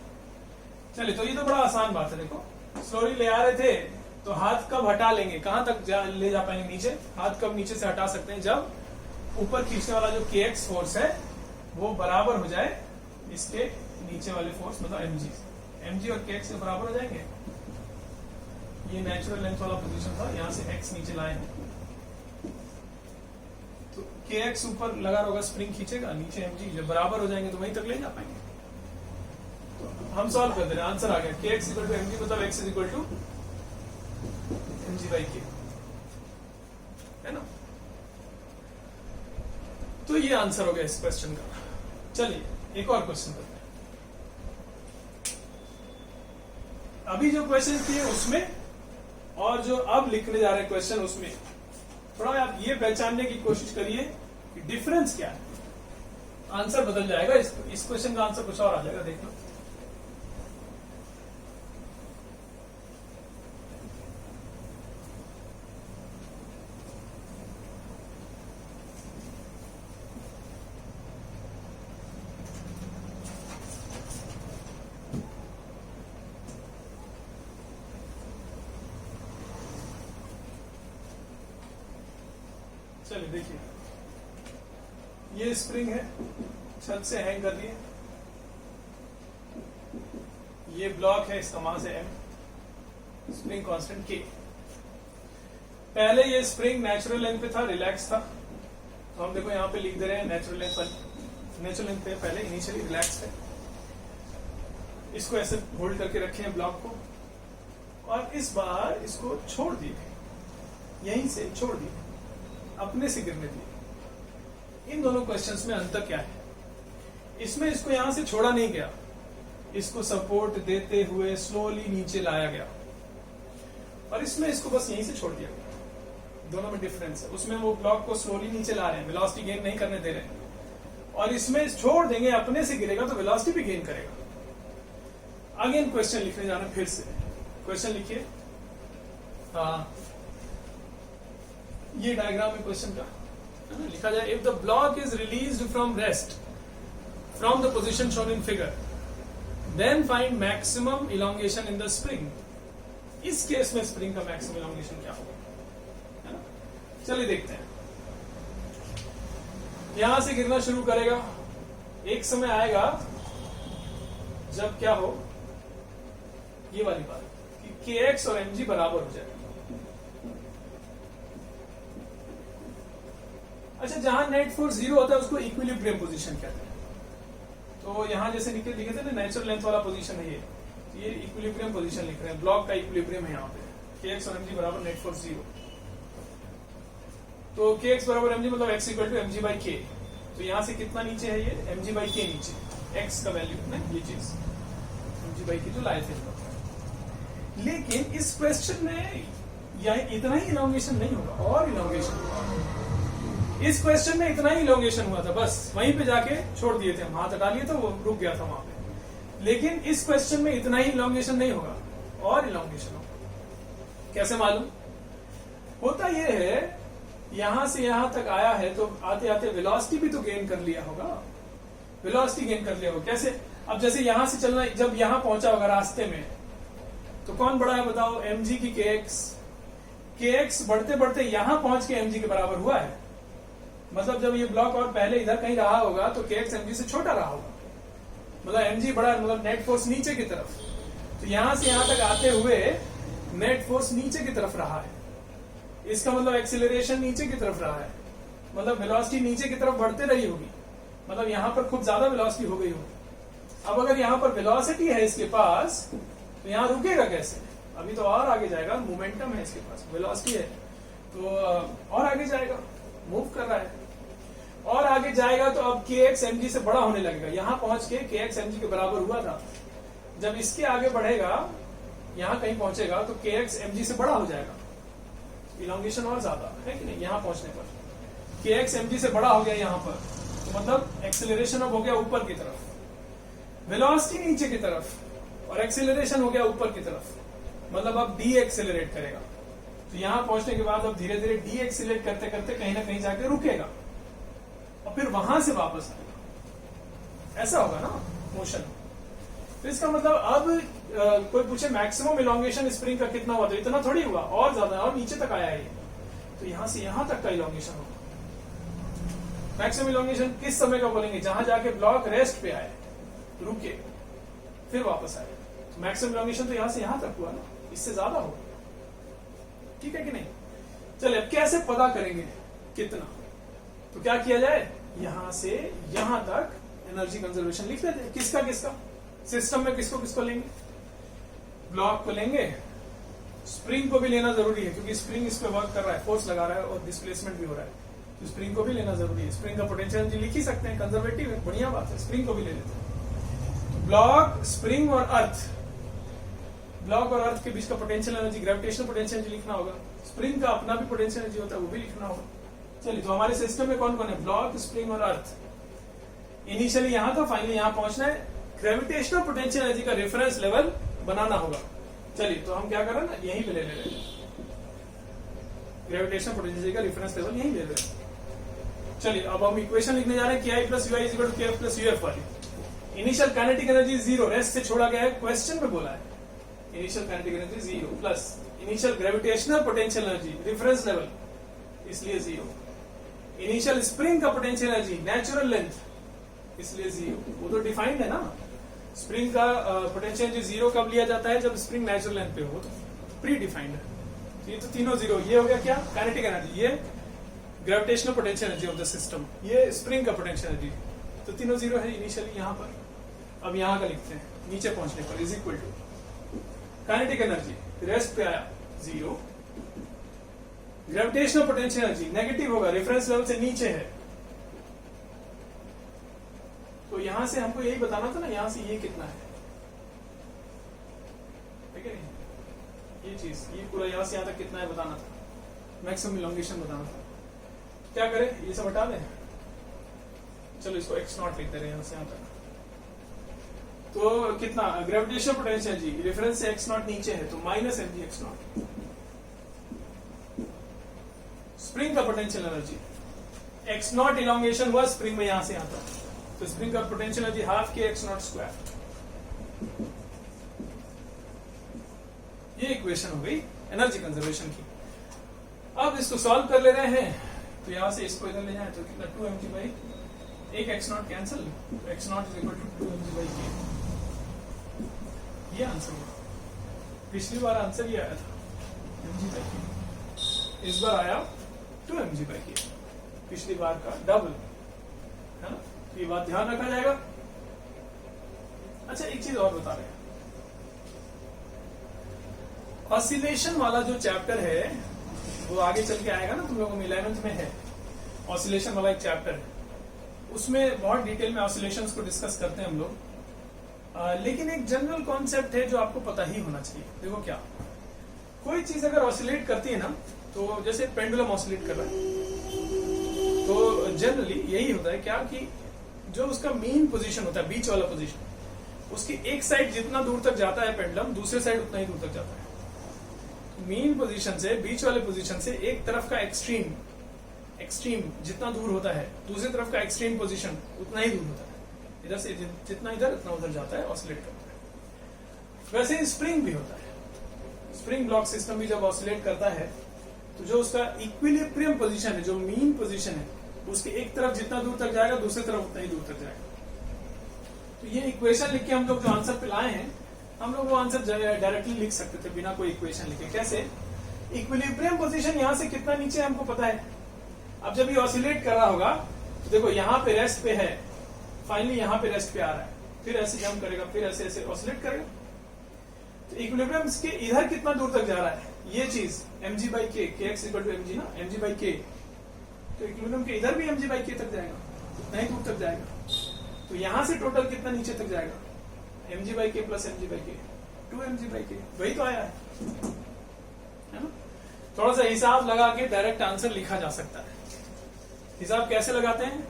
चलिए तो ये तो बड़ा आसान बात है। देखो स्लोली ले आ रहे थे तो हाथ कब हटा लेंगे, कहां तक ले जा पाएंगे नीचे, हाथ कब नीचे से हटा सकते हैं, जब ऊपर खींचने वाला जो kx फोर्स है वो बराबर हो जाए इसके नीचे वाले फोर्स, मतलब mg और kx के बराबर हो जाएंगे। ये नेचुरल लेंथ वाला पोजीशन था, यहां से x नीचे लाए हैं तो kx ऊपर लगा होगा, स्प्रिंग खींचेगा, नीचे mg, जब बराबर हो जाएंगे तो वहीं तक ले जा पाएंगे। तो हम सॉल्व कर दे रहे हैं, आंसर आ गया kx इक्वल टू mg, मतलब x equal to mg by k, है ना। तो ये आंसर हो गया इस क्वेश्चन का। चलिए एक और क्वेश्चन करते हैं। अभी जो क्वेश्चन किए उसमें और जो अब लिखने जा रहे क्वेश्चन उसमें थोड़ा आप ये पहचानने की कोशिश करिए कि डिफरेंस क्या है। आंसर बदल जाएगा, इस क्वेश्चन का आंसर कुछ और आ जाएगा, देखना। चलिए देखिए, ये स्प्रिंग है, छत से हैंग कर दिए, ये ब्लॉक है, इसका मास है m, स्प्रिंग कांस्टेंट k। पहले ये स्प्रिंग नेचुरल लेंथ पे था, रिलैक्स था, तो हम देखो यहाँ पे लिख दे रहे हैं नेचुरल लेंथ पे पहले इनिशियली रिलैक्स है। इसको ऐसे होल्ड करके रखे हैं ब्लॉक को, और इस बार इसको छोड़ दिए, यहीं से छोड़ दिए, अपने से गिरने दिए। इन दोनों क्वेश्चंस में अंतर क्या है? इसमें इसको यहां से छोड़ा नहीं गया, इसको सपोर्ट देते हुए स्लोली नीचे लाया गया, और इसमें इसको बस यहीं से छोड़ दिया गया। दोनों में डिफरेंस है, उसमें वो ब्लॉक को स्लोली नीचे ला रहे हैं, वेलोसिटी गेन नहीं करने दे रहे हैं, और इसमें छोड़ देंगे, अपने से गिरेगा तो वेलोसिटी भी गेन करेगा। अगेन क्वेश्चन लिखने जाना, फिर से क्वेश्चन लिखिए। ये डायग्राम है क्वेश्चन का, लिखा जाए if the block is released from rest from the position shown in figure, then find maximum elongation in the spring. इस केस में स्प्रिंग का मैक्सिमम इलोंगेशन क्या होगा, है ना। चलिए देखते हैं। यहां से गिरना शुरू करेगा, एक समय आएगा जब क्या हो, ये वाली बात कि kx और mg बराबर हो जाएगा। अच्छा, जहां नेट फोर्स 0 होता है उसको इक्विलिब्रियम पोजीशन कहते हैं। तो यहां जैसे लिखे थे ना, नेचुरल लेंथ वाला पोजीशन है ये इक्विलिब्रियम पोजीशन लिख रहे हैं, ब्लॉक का इक्विलिब्रियम है यहाँ पे। kx और mg बराबर नेट फोर्स 0, तो kx बराबर mg मतलब x equal to mg by k। तो यहां से कितना नीचे है ये, mg बाई k नीचे, x का वैल्यू ना, ये चीज mg बाई k जो लाए थे। लेकिन इस क्वेश्चन में इतना ही इलोंगेशन नहीं होगा, और इलोंगेशन होगा। इस क्वेश्चन में इतना ही इलोंगेशन हुआ था, बस वहीं पे जाके छोड़ दिए थे हम, हाथ हटा लिए तो वो रुक गया था वहां पे। लेकिन इस क्वेश्चन में इतना ही इलोंगेशन नहीं होगा, और इलोंगेशन होगा। कैसे मालूम होता? ये है, यहां से यहां तक आया है तो आते आते वेलोसिटी भी तो गेन कर लिया होगा, वेलोसिटी गेन कर लिया होगा। कैसे? अब जैसे यहां से चलना, जब यहां पहुंचा होगा रास्ते में, तो कौन बड़ा है बताओ, mg की kx बढ़ते बढ़ते यहां पहुंच के mg के बराबर हुआ है। मतलब जब ये ब्लॉक और पहले इधर कहीं रहा होगा तो kx mg से छोटा रहा होगा, मतलब mg बड़ा, मतलब नेट फोर्स नीचे की तरफ। तो यहां से यहां तक आते हुए नेट फोर्स नीचे की तरफ रहा है, इसका मतलब एक्सीलरेशन नीचे की तरफ रहा है, मतलब वेलोसिटी नीचे की तरफ बढ़ते रही होगी, मतलब यहां पर खूब ज्यादा वेलोसिटी हो गई होगी। अब अगर यहां पर वेलोसिटी है इसके पास तो यहाँ रुकेगा कैसे? अभी तो और आगे जाएगा, मोमेंटम है इसके पास, वेलोसिटी है, तो और आगे जाएगा, मूव कर रहा है, और आगे जाएगा तो अब kx mg से बड़ा होने लगेगा। यहाँ पहुंच के kx mg के बराबर हुआ था, जब इसके आगे बढ़ेगा, यहाँ कहीं पहुंचेगा तो kx mg से बड़ा हो जाएगा, इलॉन्गेशन और ज्यादा है कि नहीं? यहाँ पहुंचने पर kx mg से बड़ा हो गया यहाँ पर, तो मतलब एक्सेलरेशन अब हो गया ऊपर की तरफ, वेलोसिटी नीचे की तरफ, और एक्सेलरेशन हो गया ऊपर की तरफ, मतलब अब डी एक्सेलरेट करेगा। तो यहां पहुंचने के बाद अब धीरे धीरे डी एक्सेलरेट करते करते कहीं ना कहीं जाके रुकेगा और फिर वहां से वापस आएगा। ऐसा होगा ना मोशन। तो इसका मतलब अब कोई पूछे मैक्सिमम इलॉन्गेशन स्प्रिंग का कितना हुआ, तो इतना थोड़ी हुआ, और ज्यादा, और नीचे तक आया है। तो यहां से यहां तक का इलॉन्गेशन होगा। मैक्सिमम इलॉन्गेशन किस समय का बोलेंगे? जहां जाके ब्लॉक रेस्ट पे आए, रुके, फिर वापस आए। तो मैक्सिमम इलॉन्गेशन तो यहां से यहां तक हुआ ना, इससे ज्यादा होगा। ठीक है कि नहीं? चलिए अब कैसे पता करेंगे कितना? तो क्या किया जाए, यहां से यहां तक एनर्जी कंजर्वेशन लिख लेते हैं। किसका किसका सिस्टम में किसको किसको लेंगे? ब्लॉक को लेंगे, स्प्रिंग को भी लेना जरूरी है क्योंकि स्प्रिंग इस पे वर्क कर रहा है, फोर्स लगा रहा है और डिस्प्लेसमेंट भी हो रहा है, तो स्प्रिंग को भी लेना जरूरी है। स्प्रिंग का पोटेंशियल एनर्जी लिख ही सकते हैं, कंजर्वेटिव है, बढ़िया बात है, स्प्रिंग को भी ले लेते हैं। ब्लॉक, स्प्रिंग और अर्थ, ब्लॉक और अर्थ के बीच का potential energy, gravitational potential energy लिखना होगा। स्प्रिंग का अपना भी पोटेंशियल एनर्जी होता है, वो भी लिखना होगा। चलिए, तो हमारे सिस्टम में कौन कौन है? ब्लॉक, स्प्रिंग और अर्थ। इनिशियली यहां था, फाइनली यहां पहुंचना है। ग्रेविटेशनल पोटेंशियल एनर्जी का रेफरेंस लेवल बनाना होगा। चलिए, तो हम क्या कर रहे हैं ना, यहीं पे ले रहे हैं, ग्रेविटेशनल पोटेंशियल एनर्जी का रेफरेंस लेवल यहीं ले रहे हैं। चलिए, अब हम इक्वेशन लिखने जा रहे हैं, KI plus UI equal to KF plus UF वाली। इनिशियल काइनेटिक एनर्जी 0, रेस्ट से छोड़ा गया है, क्वेश्चन में बोला है। Initial kinetic energy 0 plus initial gravitational potential energy, reference level, इसलिए 0। इनिशियल स्प्रिंग का पोटेंशियल एनर्जी, नेचुरल लेंथ, इसलिए 0। वो तो डिफाइंड है ना। स्प्रिंग का पोटेंशियल एनर्जी 0 कब लिया जाता है? जब स्प्रिंग नेचुरल लेंथ पे हो, तो प्री डिफाइंड है। ये तो तीनों 0। ये हो गया क्या? काइनेटिक एनर्जी, ये gravitational potential energy of the system, ये स्प्रिंग का पोटेंशियल एनर्जी, तो तीनों 0 है इनिशियली यहाँ पर। अब यहाँ का लिखते हैं, नीचे पहुंचने पर is equal to kinetic energy, rest पे आया 0, ग्रेविटेशनल पोटेंशियल एनर्जी नेगेटिव होगा, रेफरेंस लेवल से नीचे है। तो यहां से हमको यही बताना था ना, यहां से ये कितना है, ठीक है नहीं? ये चीज, ये पूरा यहां से यहां तक कितना है बताना था, मैक्सिमम इलॉन्गेशन बताना था। क्या करें, ये सब हटा दें। चलो, इसको x0 लिख दे रहे हैं यहां से यहां तक। तो कितना? ग्रेविटेशनल पोटेंशियल एनर्जी, रेफरेंस से x0 नीचे है, तो माइनस mg x0। स्प्रिंग का पोटेंशियल एनर्जी, x0 इलॉन्गेशन हुआ स्प्रिंग में यहां से यहां तक, तो स्प्रिंग का पोटेंशियल एनर्जी हाफ के x0 स्क्वायर। ये इक्वेशन हो गई एनर्जी कंजर्वेशन की। अब इसको सॉल्व कर ले रहे हैं, तो यहां से इसको इधर ले जाए तो कितना? 2mg बाई, एक x0 cancel, x0 is equal to 2mg by k। ये आंसर हुआ। पिछली बार आंसर ये आया था mg बाई k, इस बार आया 2mg बाई k, पिछली बार का डबल है ना। ये बात ध्यान रखा जाएगा। अच्छा, एक चीज और बता रहे हैं, ऑसिलेशन वाला जो चैप्टर है वो आगे चल के आएगा ना, तुम लोगों में 11th में है ऑसिलेशन वाला एक चैप्टर है, उसमें बहुत डिटेल में ऑसिलेशंस को डिस्कस करते हैं हम लोग। लेकिन एक जनरल कॉन्सेप्ट है जो आपको पता ही होना चाहिए। देखो, क्या कोई चीज अगर ऑसिलेट करती है ना, तो जैसे पेंडुलम ऑसिलेट कर रहा है, तो जनरली यही होता है क्या कि जो उसका मेन पोजीशन होता है, बीच वाला पोजीशन, उसकी एक साइड जितना दूर तक जाता है पेंडुलम, दूसरे साइड उतना ही दूर तक जाता है। मेन पोजीशन से, बीच वाले पोजीशन से एक तरफ का एक्सट्रीम जितना दूर होता है, दूसरी तरफ का एक्सट्रीम पोजीशन उतना ही दूर होता है। इधर से जितना इधर उतना उधर जाता है, ऑसिलेट करता है। वैसे ही स्प्रिंग भी होता है। स्प्रिंग ब्लॉक सिस्टम भी जब ऑसिलेट करता है, तो जो उसका इक्विलिब्रियम पोजीशन है, जो मीन पोजीशन है, उसके एक तरफ जितना दूर तक जाएगा, दूसरी तरफ उतना ही दूर तक जाएगा। तो ये इक्वेशन लिख के हम लोग जो आंसर पे लाए हैं, हम लोग वो आंसर डायरेक्टली लिख सकते थे बिना कोई इक्वेशन लिखे। कैसे? इक्विलिब्रियम पोजीशन यहां से कितना नीचे है हमको पता है। अब जब ये ऑसिलेट कर रहा होगा, तो देखो यहाँ पे रेस्ट पे है, फाइनली यहाँ पे रेस्ट पे आ रहा है, फिर ऐसे जंप करेगा, फिर ऐसे ऐसे ऑसिलेट करेगा। तो इक्विलिब्रियम के इधर कितना दूर तक जा रहा है, ये चीज mg by k, kx equal to mg ना, mg by k, तो इक्विलिब्रियम के इधर भी mg by k तक जाएगा, नहीं दूर तक जाएगा। तो यहां से टोटल कितना नीचे तक जाएगा, mg by k plus mg by k, 2mg by k, वही तो आया है ना। थोड़ा सा हिसाब लगा के डायरेक्ट आंसर लिखा जा सकता है। हिसाब कैसे लगाते हैं,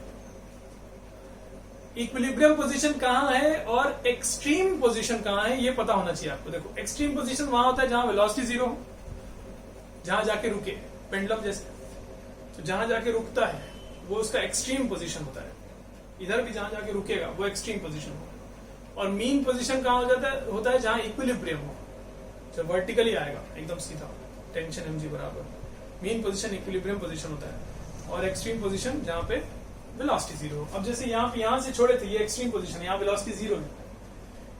इक्विलिब्रियम पोजीशन कहां है और एक्सट्रीम पोजीशन कहां है, ये पता होना चाहिए आपको। देखो एक्सट्रीम पोजीशन वहां होता है जहां वेलोसिटी जीरो हो, जहां जाके रुके, पेंडुलम जैसे, तो जहां जाके रुकता है वो उसका एक्सट्रीम पोजीशन होता है। इधर भी जहां जाके रुकेगा वो एक्सट्रीम पोजीशन होगा। और मीन पोजीशन कहां होता है जहां इक्विलिब्रियम हो, जब वर्टिकली आएगा एकदम सीधा, टेंशन mg बराबर, मीन पोजीशन इक्विलिब्रियम पोजीशन होता है। और एक्सट्रीम पोजीशन जहां पे वेलोसिटी जीरो। अब जैसे यहां से छोड़े थे, ये एक्सट्रीम पोजीशन है, यहाँ वेलोसिटी जीरो है,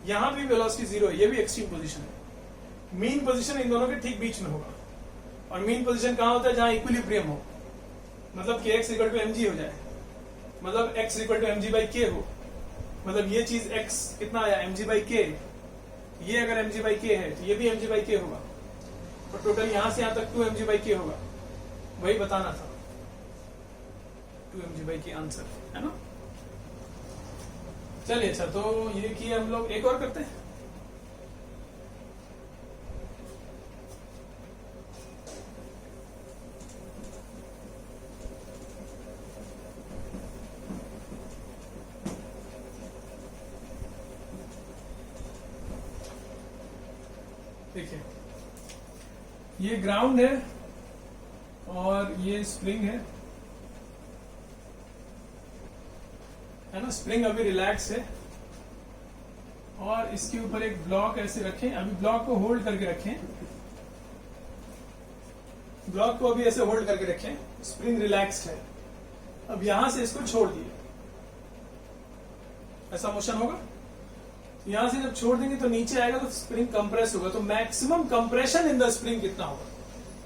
यहां भी वेलोसिटी जीरो है, ये भी एक्सट्रीम पोजीशन है। मीन पोजीशन इन दोनों के ठीक बीच में होगा। और मीन पोजीशन कहां होता है, जहां इक्विलिब्रियम हो, मतलब kx इक्वल टू mg हो जाए, मतलब x equal to mg by k हो, मतलब ये चीज x कितना आया mg by k, ये अगर mg by k है तो ये भी mg by k होगा, और टोटल यहां से यहां तक 2 mg by k होगा। वही बताना था, 2 mg by k आंसर है ना। चलिए अच्छा, तो ये किए हम लोग, एक और करते हैं। देखिए ये ग्राउंड है और ये स्प्रिंग है ना। स्प्रिंग अभी रिलैक्स है और इसके ऊपर एक ब्लॉक ऐसे रखें, अभी ब्लॉक को होल्ड करके रखें, ब्लॉक को अभी ऐसे होल्ड करके रखें, स्प्रिंग रिलैक्स्ड है। अब यहां से इसको छोड़ दिए, ऐसा मोशन होगा, यहां से जब छोड़ देंगे तो नीचे आएगा तो स्प्रिंग कंप्रेस होगा। तो maximum compression in the spring कितना होगा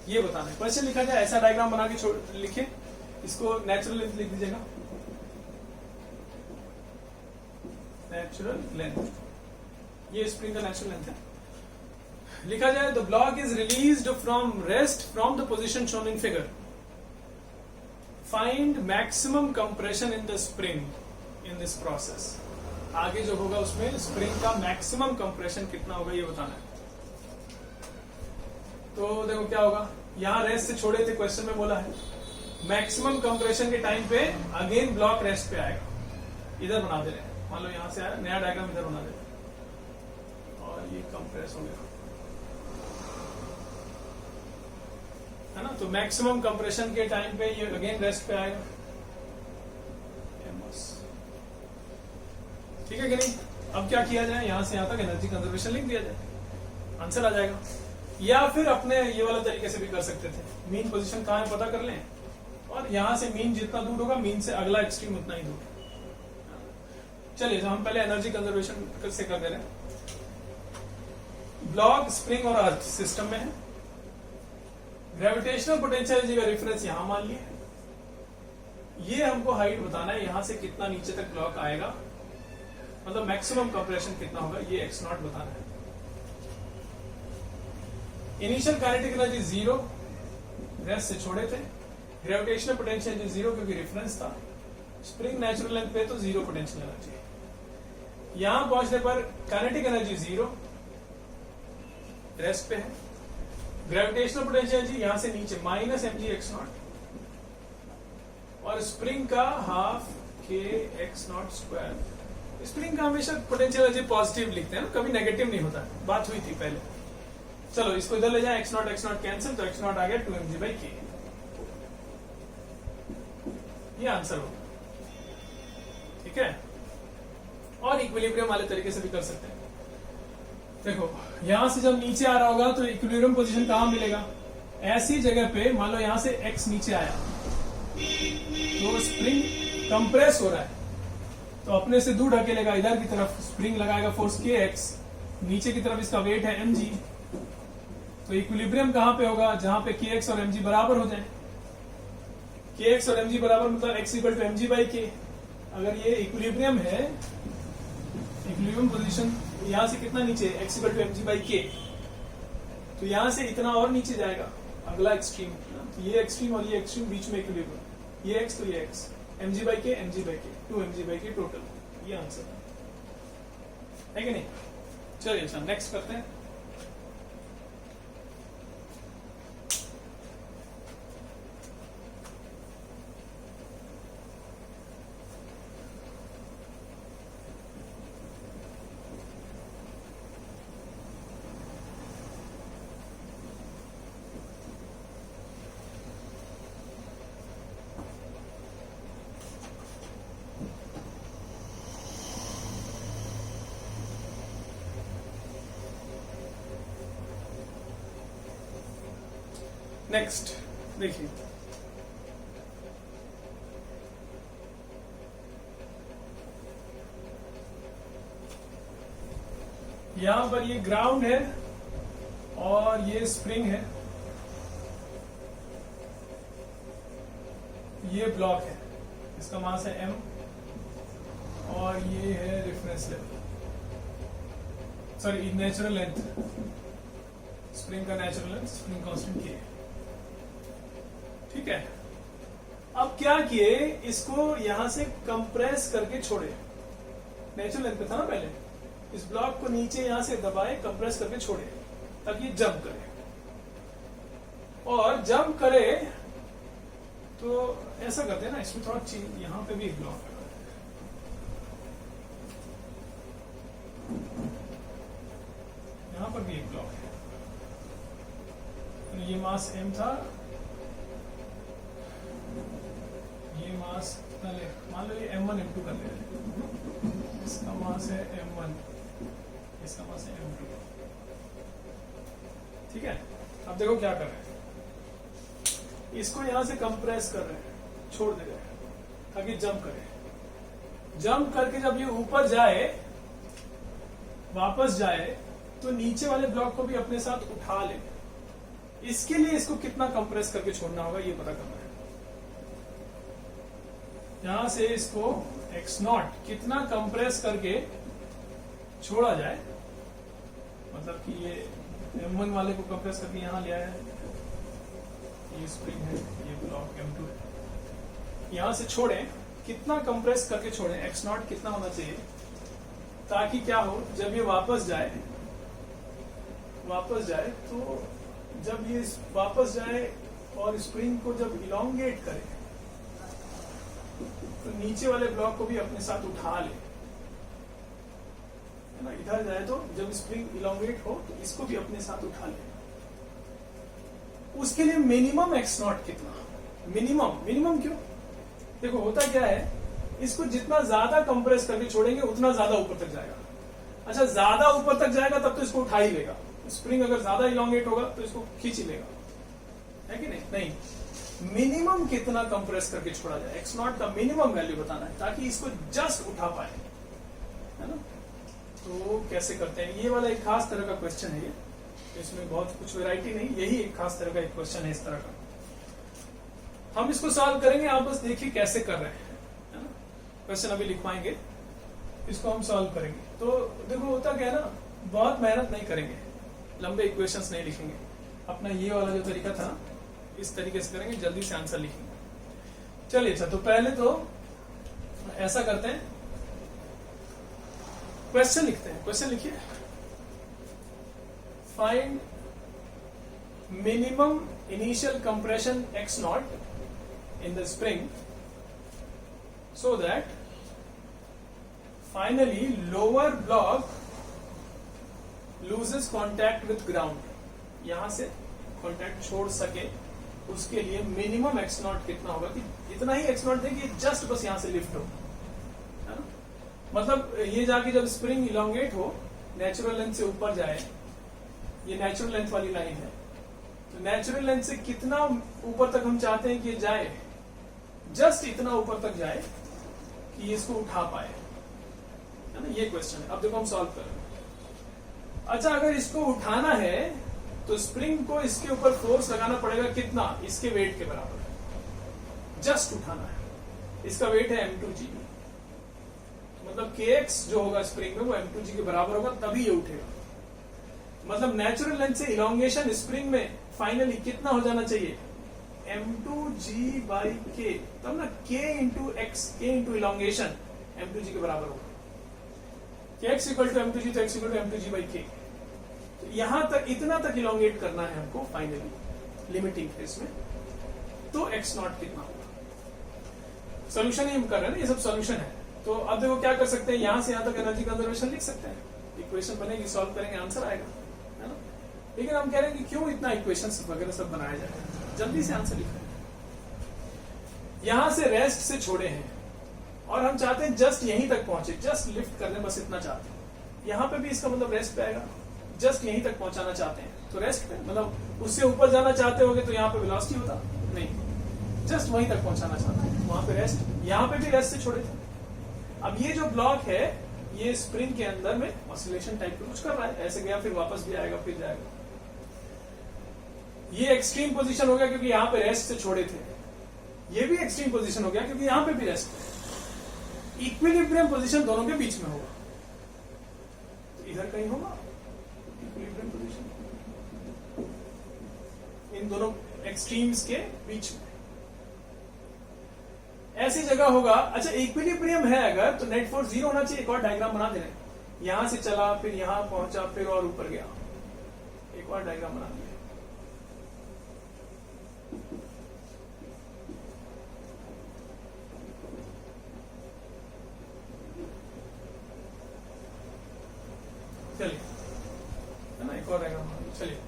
ये बताना है। क्वेश्चन लिखा जाए, ऐसा डायग्राम बना के लिखे, इसको नेचुरल लेंथ लिख दीजिएगा, नेचुरल लेंथ, ये स्प्रिंग का नेचुरल लेंथ है। लिखा जाए the block is released from rest from the position shown in figure, find maximum compression in the spring in this process. आगे जो होगा उसमें स्प्रिंग का मैक्सिमम कंप्रेशन कितना होगा ये बताना है। तो देखो क्या होगा, यहां रेस्ट से छोड़े थे, क्वेश्चन में बोला है मैक्सिमम कंप्रेशन के टाइम पे अगेन ब्लॉक रेस्ट पे आएगा। इधर बना दे रहे हैं, मान लो यहां से आया, नया डायग्राम इधर बना दे रहे हैं और ये कंप्रेस हो गया है ना। तो मैक्सिमम कंप्रेशन के टाइम पे ये अगेन रेस्ट पे आएगा, ठीक है कि नहीं। अब क्या किया जाए, यहां से यहां तक एनर्जी कंजर्वेशन लिख दिया जाए, आंसर आ जाएगा। या फिर अपने ये वाला तरीके से भी कर सकते थे, मीन पोजीशन कहां है पता कर लें और यहां से मीन जितना दूर होगा, मीन से अगला एक्सट्रीम उतना ही दूर। चलिए तो हम पहले एनर्जी कंजर्वेशन से कर दे रहे हैं। ब्लॉक, स्प्रिंग और अर्थ सिस्टम में है। ग्रेविटेशनल पोटेंशियल एनर्जी का रेफरेंस यहां मान लिए, ये हमको हाइट बताना है, यहां से कितना नीचे तक ब्लॉक आएगा, मतलब मैक्सिमम कंप्रेशन कितना होगा, ये x नॉट बताना है। Initial kinetic energy zero, rest से छोड़े थे। ग्रेविटेशनल पोटेंशियल एनर्जी जीरो क्योंकि रेफरेंस था। स्प्रिंग नेचुरल लेंथ पे तो जीरो पोटेंशियल एनर्जी। यहां पहुंचने पर काइनेटिक एनर्जी जीरो, रेस्ट पे है। ग्रेविटेशनल पोटेंशियल एनर्जी यहां से नीचे माइनस mg x नॉट, और स्प्रिंग का half k x not square. Spring का हमेशा पोटेंशियल एनर्जी पॉजिटिव लिखते हैं ना, कभी नेगेटिव नहीं होता, बात हुई थी पहले। चलो इसको इधर ले जाए, x नॉट कैंसिल, तो x नॉट आ गया 2mg by k, ये आंसर होगा, ठीक है। और इक्विलिब्रियम वाले तरीके से भी कर सकते हैं। देखो यहां से जब नीचे आ रहा होगा तो इक्विलिब्रियम पोजीशन कहां मिलेगा, ऐसी जगह पे, मान लो यहां से x नीचे आया तो स्प्रिंग कंप्रेस हो रहा है, तो अपने से दूर ढकेलेगा, इधर की तरफ स्प्रिंग लगाएगा फोर्स kx, नीचे की तरफ इसका वेट है mg। तो इक्विलिब्रियम कहां पे होगा, जहां पे kx और mg बराबर हो जाए। kx और mg बराबर मतलब x equal to mg by k। अगर ये इक्विलिब्रियम है, इक्विलिब्रियम पोजीशन यहां से कितना नीचे, x equal to mg by k, तो यहां से इतना और नीचे जाएगा अगला एक्सट्रीम, तो ये एक्सट्रीम और ये एक्सट्रीम बीच में इक्विलिब्रियम, ये एक्स तो ये एक्स, mg/k 2mg/k टोटल, ये आंसर है कि नहीं। चलिए अच्छा नेक्स्ट करते हैं। नेक्स्ट देखिए, यहां पर ये ग्राउंड है और ये स्प्रिंग है, ये ब्लॉक है, इसका मास है m और ये है reference level, sorry natural length, spring का natural length, spring constant k है, ठीक है। अब क्या किए, इसको यहां से कंप्रेस करके छोड़े, नेचुरल लेंथ पे था ना पहले, इस ब्लॉक को नीचे यहां से दबाए, कंप्रेस करके छोड़े ताकि जंप करे, और जंप करे तो ऐसा करते हैं ना, इसमें थोड़ा चीज, यहां पे भी एक ब्लॉक है, यहां पर भी एक ब्लॉक है, तो ये मास m था, ये मास मान लो ये m1 m2 कर ले, इसका मास है m1, इसका मास है m2, ठीक है। अब देखो क्या कर रहे हैं, इसको यहां से कंप्रेस कर रहे हैं, छोड़ दे रहे हैं ताकि जंप करे, जंप करके जब ये ऊपर जाए, वापस जाए, तो नीचे वाले ब्लॉक को भी अपने साथ उठा ले। इसके लिए इसको कितना कंप्रेस करके छोड़ना होगा ये पता करना है। यहां से इसको x0 कितना कंप्रेस करके छोड़ा जाए, मतलब कि ये m1 वाले को कंप्रेस करके यहां ले आया है, ये स्प्रिंग है, ये ब्लॉक m2 है, यहां से छोड़े, कितना कंप्रेस करके छोड़े, x0 कितना होना चाहिए, ताकि क्या हो, जब ये वापस जाए तो जब ये वापस जाए और स्प्रिंग को जब इलोंगेट करे तो नीचे वाले ब्लॉक को भी अपने साथ उठा ले, है ना। इधर जाए तो जब स्प्रिंग इलोंगेट हो तो इसको भी अपने साथ उठा ले। उसके लिए मिनिमम x0 कितना, मिनिमम क्यों, देखो होता क्या है, इसको जितना ज्यादा कंप्रेस करके छोड़ेंगे उतना ज्यादा ऊपर तक जाएगा। अच्छा, ज्यादा ऊपर तक जाएगा तब तो इसको उठा ही लेगा, स्प्रिंग अगर ज्यादा इलोंगेट होगा तो इसको खींच ही लेगा, है कि नहीं। मिनिमम कितना कंप्रेस करके छोड़ा जाए, x0 का मिनिमम वैल्यू बताना है ताकि इसको जस्ट उठा पाए, है ना। तो कैसे करते हैं, ये वाला एक खास तरह का क्वेश्चन है, ये इसमें बहुत कुछ वैरायटी नहीं, यही एक खास तरह का एक क्वेश्चन है इस तरह का। हम इसको सॉल्व करेंगे, आप बस देखिए कैसे कर रहे हैं, है ना। क्वेश्चन अभी लिखवाएंगे, इसको हम सॉल्व करेंगे। तो देखो होता क्या है ना, बहुत मेहनत नहीं करेंगे, लंबे इक्वेशंस नहीं लिखेंगे, अपना ये वाला जो तरीका था इस तरीके से करेंगे, जल्दी से आंसर लिखेंगे। चलिए अच्छा, तो पहले तो ऐसा करते हैं, क्वेश्चन लिखते हैं। क्वेश्चन लिखिए, find minimum initial compression x0 in the spring so that finally lower block loses contact with ground, यहां से कांटेक्ट छोड़ सके, उसके लिए मिनिमम x0 कितना होगा कि इतना ही x0 दे कि जस्ट बस यहां से लिफ्ट हो, है ना। मतलब ये जाके जब स्प्रिंग इलोंगेट हो, नेचुरल लेंथ से ऊपर जाए, ये नेचुरल लेंथ वाली लाइन है, तो नेचुरल लेंथ से कितना ऊपर तक हम चाहते हैं कि ये जाए, जस्ट इतना ऊपर तक जाए कि इसको उठा पाए, है ना। ये क्वेश्चन है, अब देखो हम सॉल्व करें। अच्छा, अगर इसको उठाना है तो स्प्रिंग को इसके ऊपर फोर्स लगाना पड़ेगा, कितना, इसके वेट के बराबर, जस्ट उठाना है। इसका वेट है m2g, मतलब kx जो होगा स्प्रिंग में वो m2g के बराबर होगा, तभी ये उठेगा। मतलब नेचुरल लेंथ से इलोंगेशन स्प्रिंग में फाइनली कितना हो जाना चाहिए, m2g/k, तब ना k into x, k into elongation m2g के बराबर होगा, कि x इक्वल टू m2g तो x इक्वल टू m2g/k। तो यहां तक, इतना तक इलोंगेट करना है हमको फाइनली लिमिटिंग फेज में, तो x नॉट कितना होगा। सोल्यूशन ही हम कर रहे हैं ना, ये सब सोल्यूशन है। तो अब देखो क्या कर सकते हैं, यहां से यहां तक एनर्जी कंजर्वेशन लिख सकते हैं, इक्वेशन बनेगी, सॉल्व करेंगे, आंसर आएगा, है ना। लेकिन हम कह रहे हैं कि क्यों इतना इक्वेशन वगैरह सब बनाया जाए, जल्दी से आंसर लिखें। यहां से रेस्ट से छोड़े हैं और हम चाहते हैं जस्ट यहीं तक पहुंचे, जस्ट लिफ्ट करने, बस इतना चाहते हैं। यहां पे भी इसका मतलब रेस्ट पे आएगा, जस्ट यहीं तक पहुंचाना चाहते हैं तो रेस्ट पे, मतलब उससे ऊपर जाना चाहते होगे तो यहाँ पे वेलोसिटी होता नहीं, जस्ट वहीं तक पहुंचाना चाहते हैं, वहां पे रेस्ट, यहाँ पे भी रेस्ट से छोड़े थे। अब ये जो ब्लॉक है ये स्प्रिंग के अंदर में ऑसिलेशन टाइप का कुछ कर रहा है, ऐसे गया फिर वापस भी आएगा फिर जाएगा। ये एक्सट्रीम पोजीशन हो गया क्योंकि यहाँ पे रेस्ट से छोड़े थे, ये भी एक्सट्रीम पोजीशन हो गया क्योंकि यहाँ पे भी रेस्ट है। इक्विलिब्रियम पोजीशन दोनों के बीच में होगा, तो इधर कहीं होगा इक्विलिब्रियम पोजीशन, इन दोनों एक्सट्रीम्स के बीच में ऐसी जगह होगा। अच्छा, इक्विलिब्रियम है अगर, तो नेट फोर्स 0 होना चाहिए। एक और डायग्राम बना दे रहे हैं, यहां से चला फिर यहां पहुंचा फिर और ऊपर गया, एक और डायग्राम बना दिया। चलिए, है ना, एक और डायग्राम। चलिए,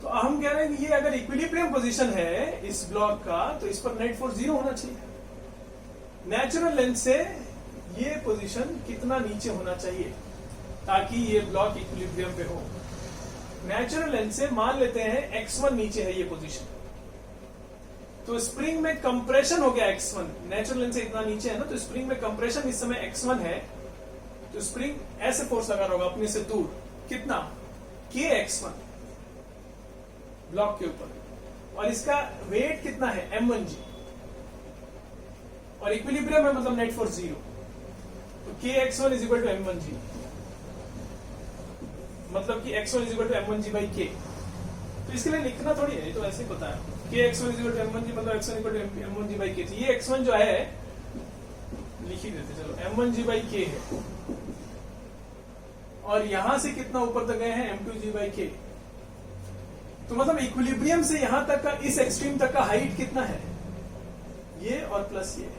तो हम कह रहे हैं कि ये अगर इक्विलिब्रियम पोजीशन है इस ब्लॉक का, तो इस पर नेट फोर्स 0 होना चाहिए। नेचुरल लेंथ से ये पोजीशन कितना नीचे होना चाहिए ताकि ये ब्लॉक इक्विलिब्रियम पे हो। नेचुरल लेंथ से मान लेते हैं x1 नीचे है ये पोजीशन, तो स्प्रिंग में कंप्रेशन हो गया x1, नेचुरल लेंथ से इतना नीचे है ना, तो स्प्रिंग में कंप्रेशन इस समय x1 है, तो स्प्रिंग ऐसे फोर्स लगा रहा होगा अपने से दूर, कितना, kx1 ब्लॉक के ऊपर, और इसका वेट कितना है, m1g, और इक्विलिब्रियम है मतलब नेट फोर्स 0, तो kx1 is equal to m1g, मतलब कि x1 is equal to m1g/k। तो इसके लिए लिखना थोड़ी है, ये तो ऐसे ही पता है, kx1 is equal to m1g मतलब x1 इक्वल टू m1g/k। तो ये x1 जो है लिख ही देते, चलो m1g/k है, और यहां से कितना ऊपर तक गए हैं, m2g/k। तो मतलब इक्विलिब्रियम से यहां तक का, इस एक्सट्रीम तक का हाइट कितना है, ये और प्लस ये,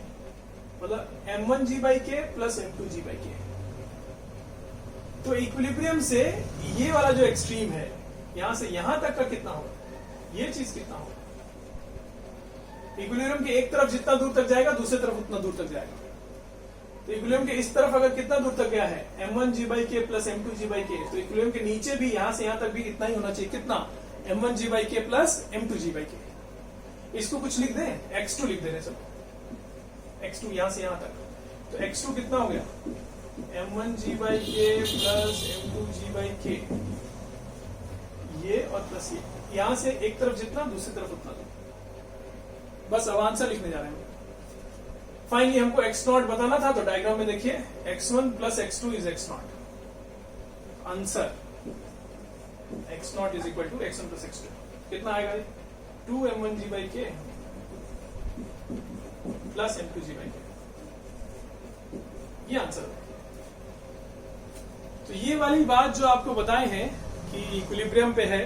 मतलब m1g/k प्लस m2g/k। तो इक्विलिब्रियम से ये वाला जो एक्सट्रीम है, यहां से यहां तक का कितना होगा, ये चीज कितना होगा। इक्विलिब्रियम के एक तरफ जितना दूर तक जाएगा, दूसरी तरफ उतना दूर तक जाएगा। तो इक्विलिब्रियम के इस तरफ अगर कितना दूर तक गया है, m1g/k प्लस m2g/k, तो इक्विलिब्रियम के नीचे भी यहां से यहां तक भी इतना ही होना चाहिए, कितना, m1g/k प्लस m2g/k। इसको कुछ लिख दें, x2 लिख दे रहे, चलो x2 यहां से यहां तक, तो x2 कितना हो गया, m1g/k प्लस m2g/k, ये और प्लस ये, यहां से एक तरफ जितना दूसरी तरफ उतना दो। बस अब आंसर लिखने जा रहे हैं। फाइनली हमको x0 बताना था, तो डायग्राम में देखिए x1 plus x2 is x0, answer x0 is equal to x1 plus x2, कितना आएगा, 2m1g/k प्लस m2g/k, ये आंसर है। तो ये वाली बात जो आपको बताए हैं कि इक्विलिब्रियम पे है,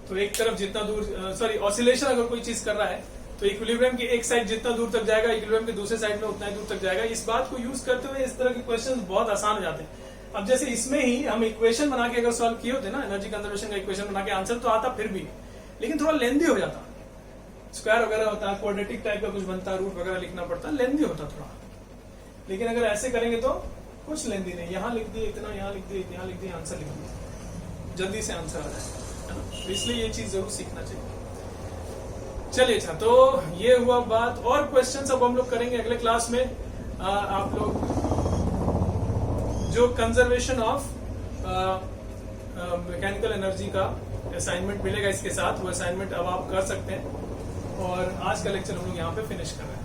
तो एक तरफ जितना दूर, सॉरी ऑसिलेशन अगर कोई चीज कर रहा है तो इक्विलिब्रियम की एक साइड जितना दूर तक जाएगा, इक्विलिब्रियम के दूसरे साइड में उतना ही दूर तक जाएगा। इस बात को यूज करते हुए इस तरह के क्वेश्चंस बहुत आसान हो जाते हैं। अब जैसे इसमें ही हम इक्वेशन बना के अगर सॉल्व किए होते ना, एनर्जी कंजर्वेशन का इक्वेशन बना के, आंसर तो आता फिर भी, लेकिन थोड़ा लेंदी हो जाता, स्क्वायर वगैरह होता है, क्वाड्रेटिक टाइप का कुछ बनता, रूट वगैरह लिखना पड़ता, लेंदी होता थोड़ा। लेकिन अगर ऐसे करेंगे तो कुछ लेंदी नहीं, यहाँ लिख दिए इतना, यहाँ लिख दिए, यहाँ लिख दिए, आंसर लिख दिए, जल्दी से आंसर आ जाएगा, है ना। तो इसलिए ये चीज जरूर सीखना चाहिए। चलिए, अच्छा, तो ये हुआ बात। और क्वेश्चंस अब हम लोग करेंगे अगले क्लास में। आप लोग जो कंजर्वेशन ऑफ मैकेनिकल एनर्जी का असाइनमेंट मिलेगा इसके साथ, वो असाइनमेंट अब आप कर सकते हैं। और आज का लेक्चर हम लोग यहाँ पे फिनिश कर रहे हैं।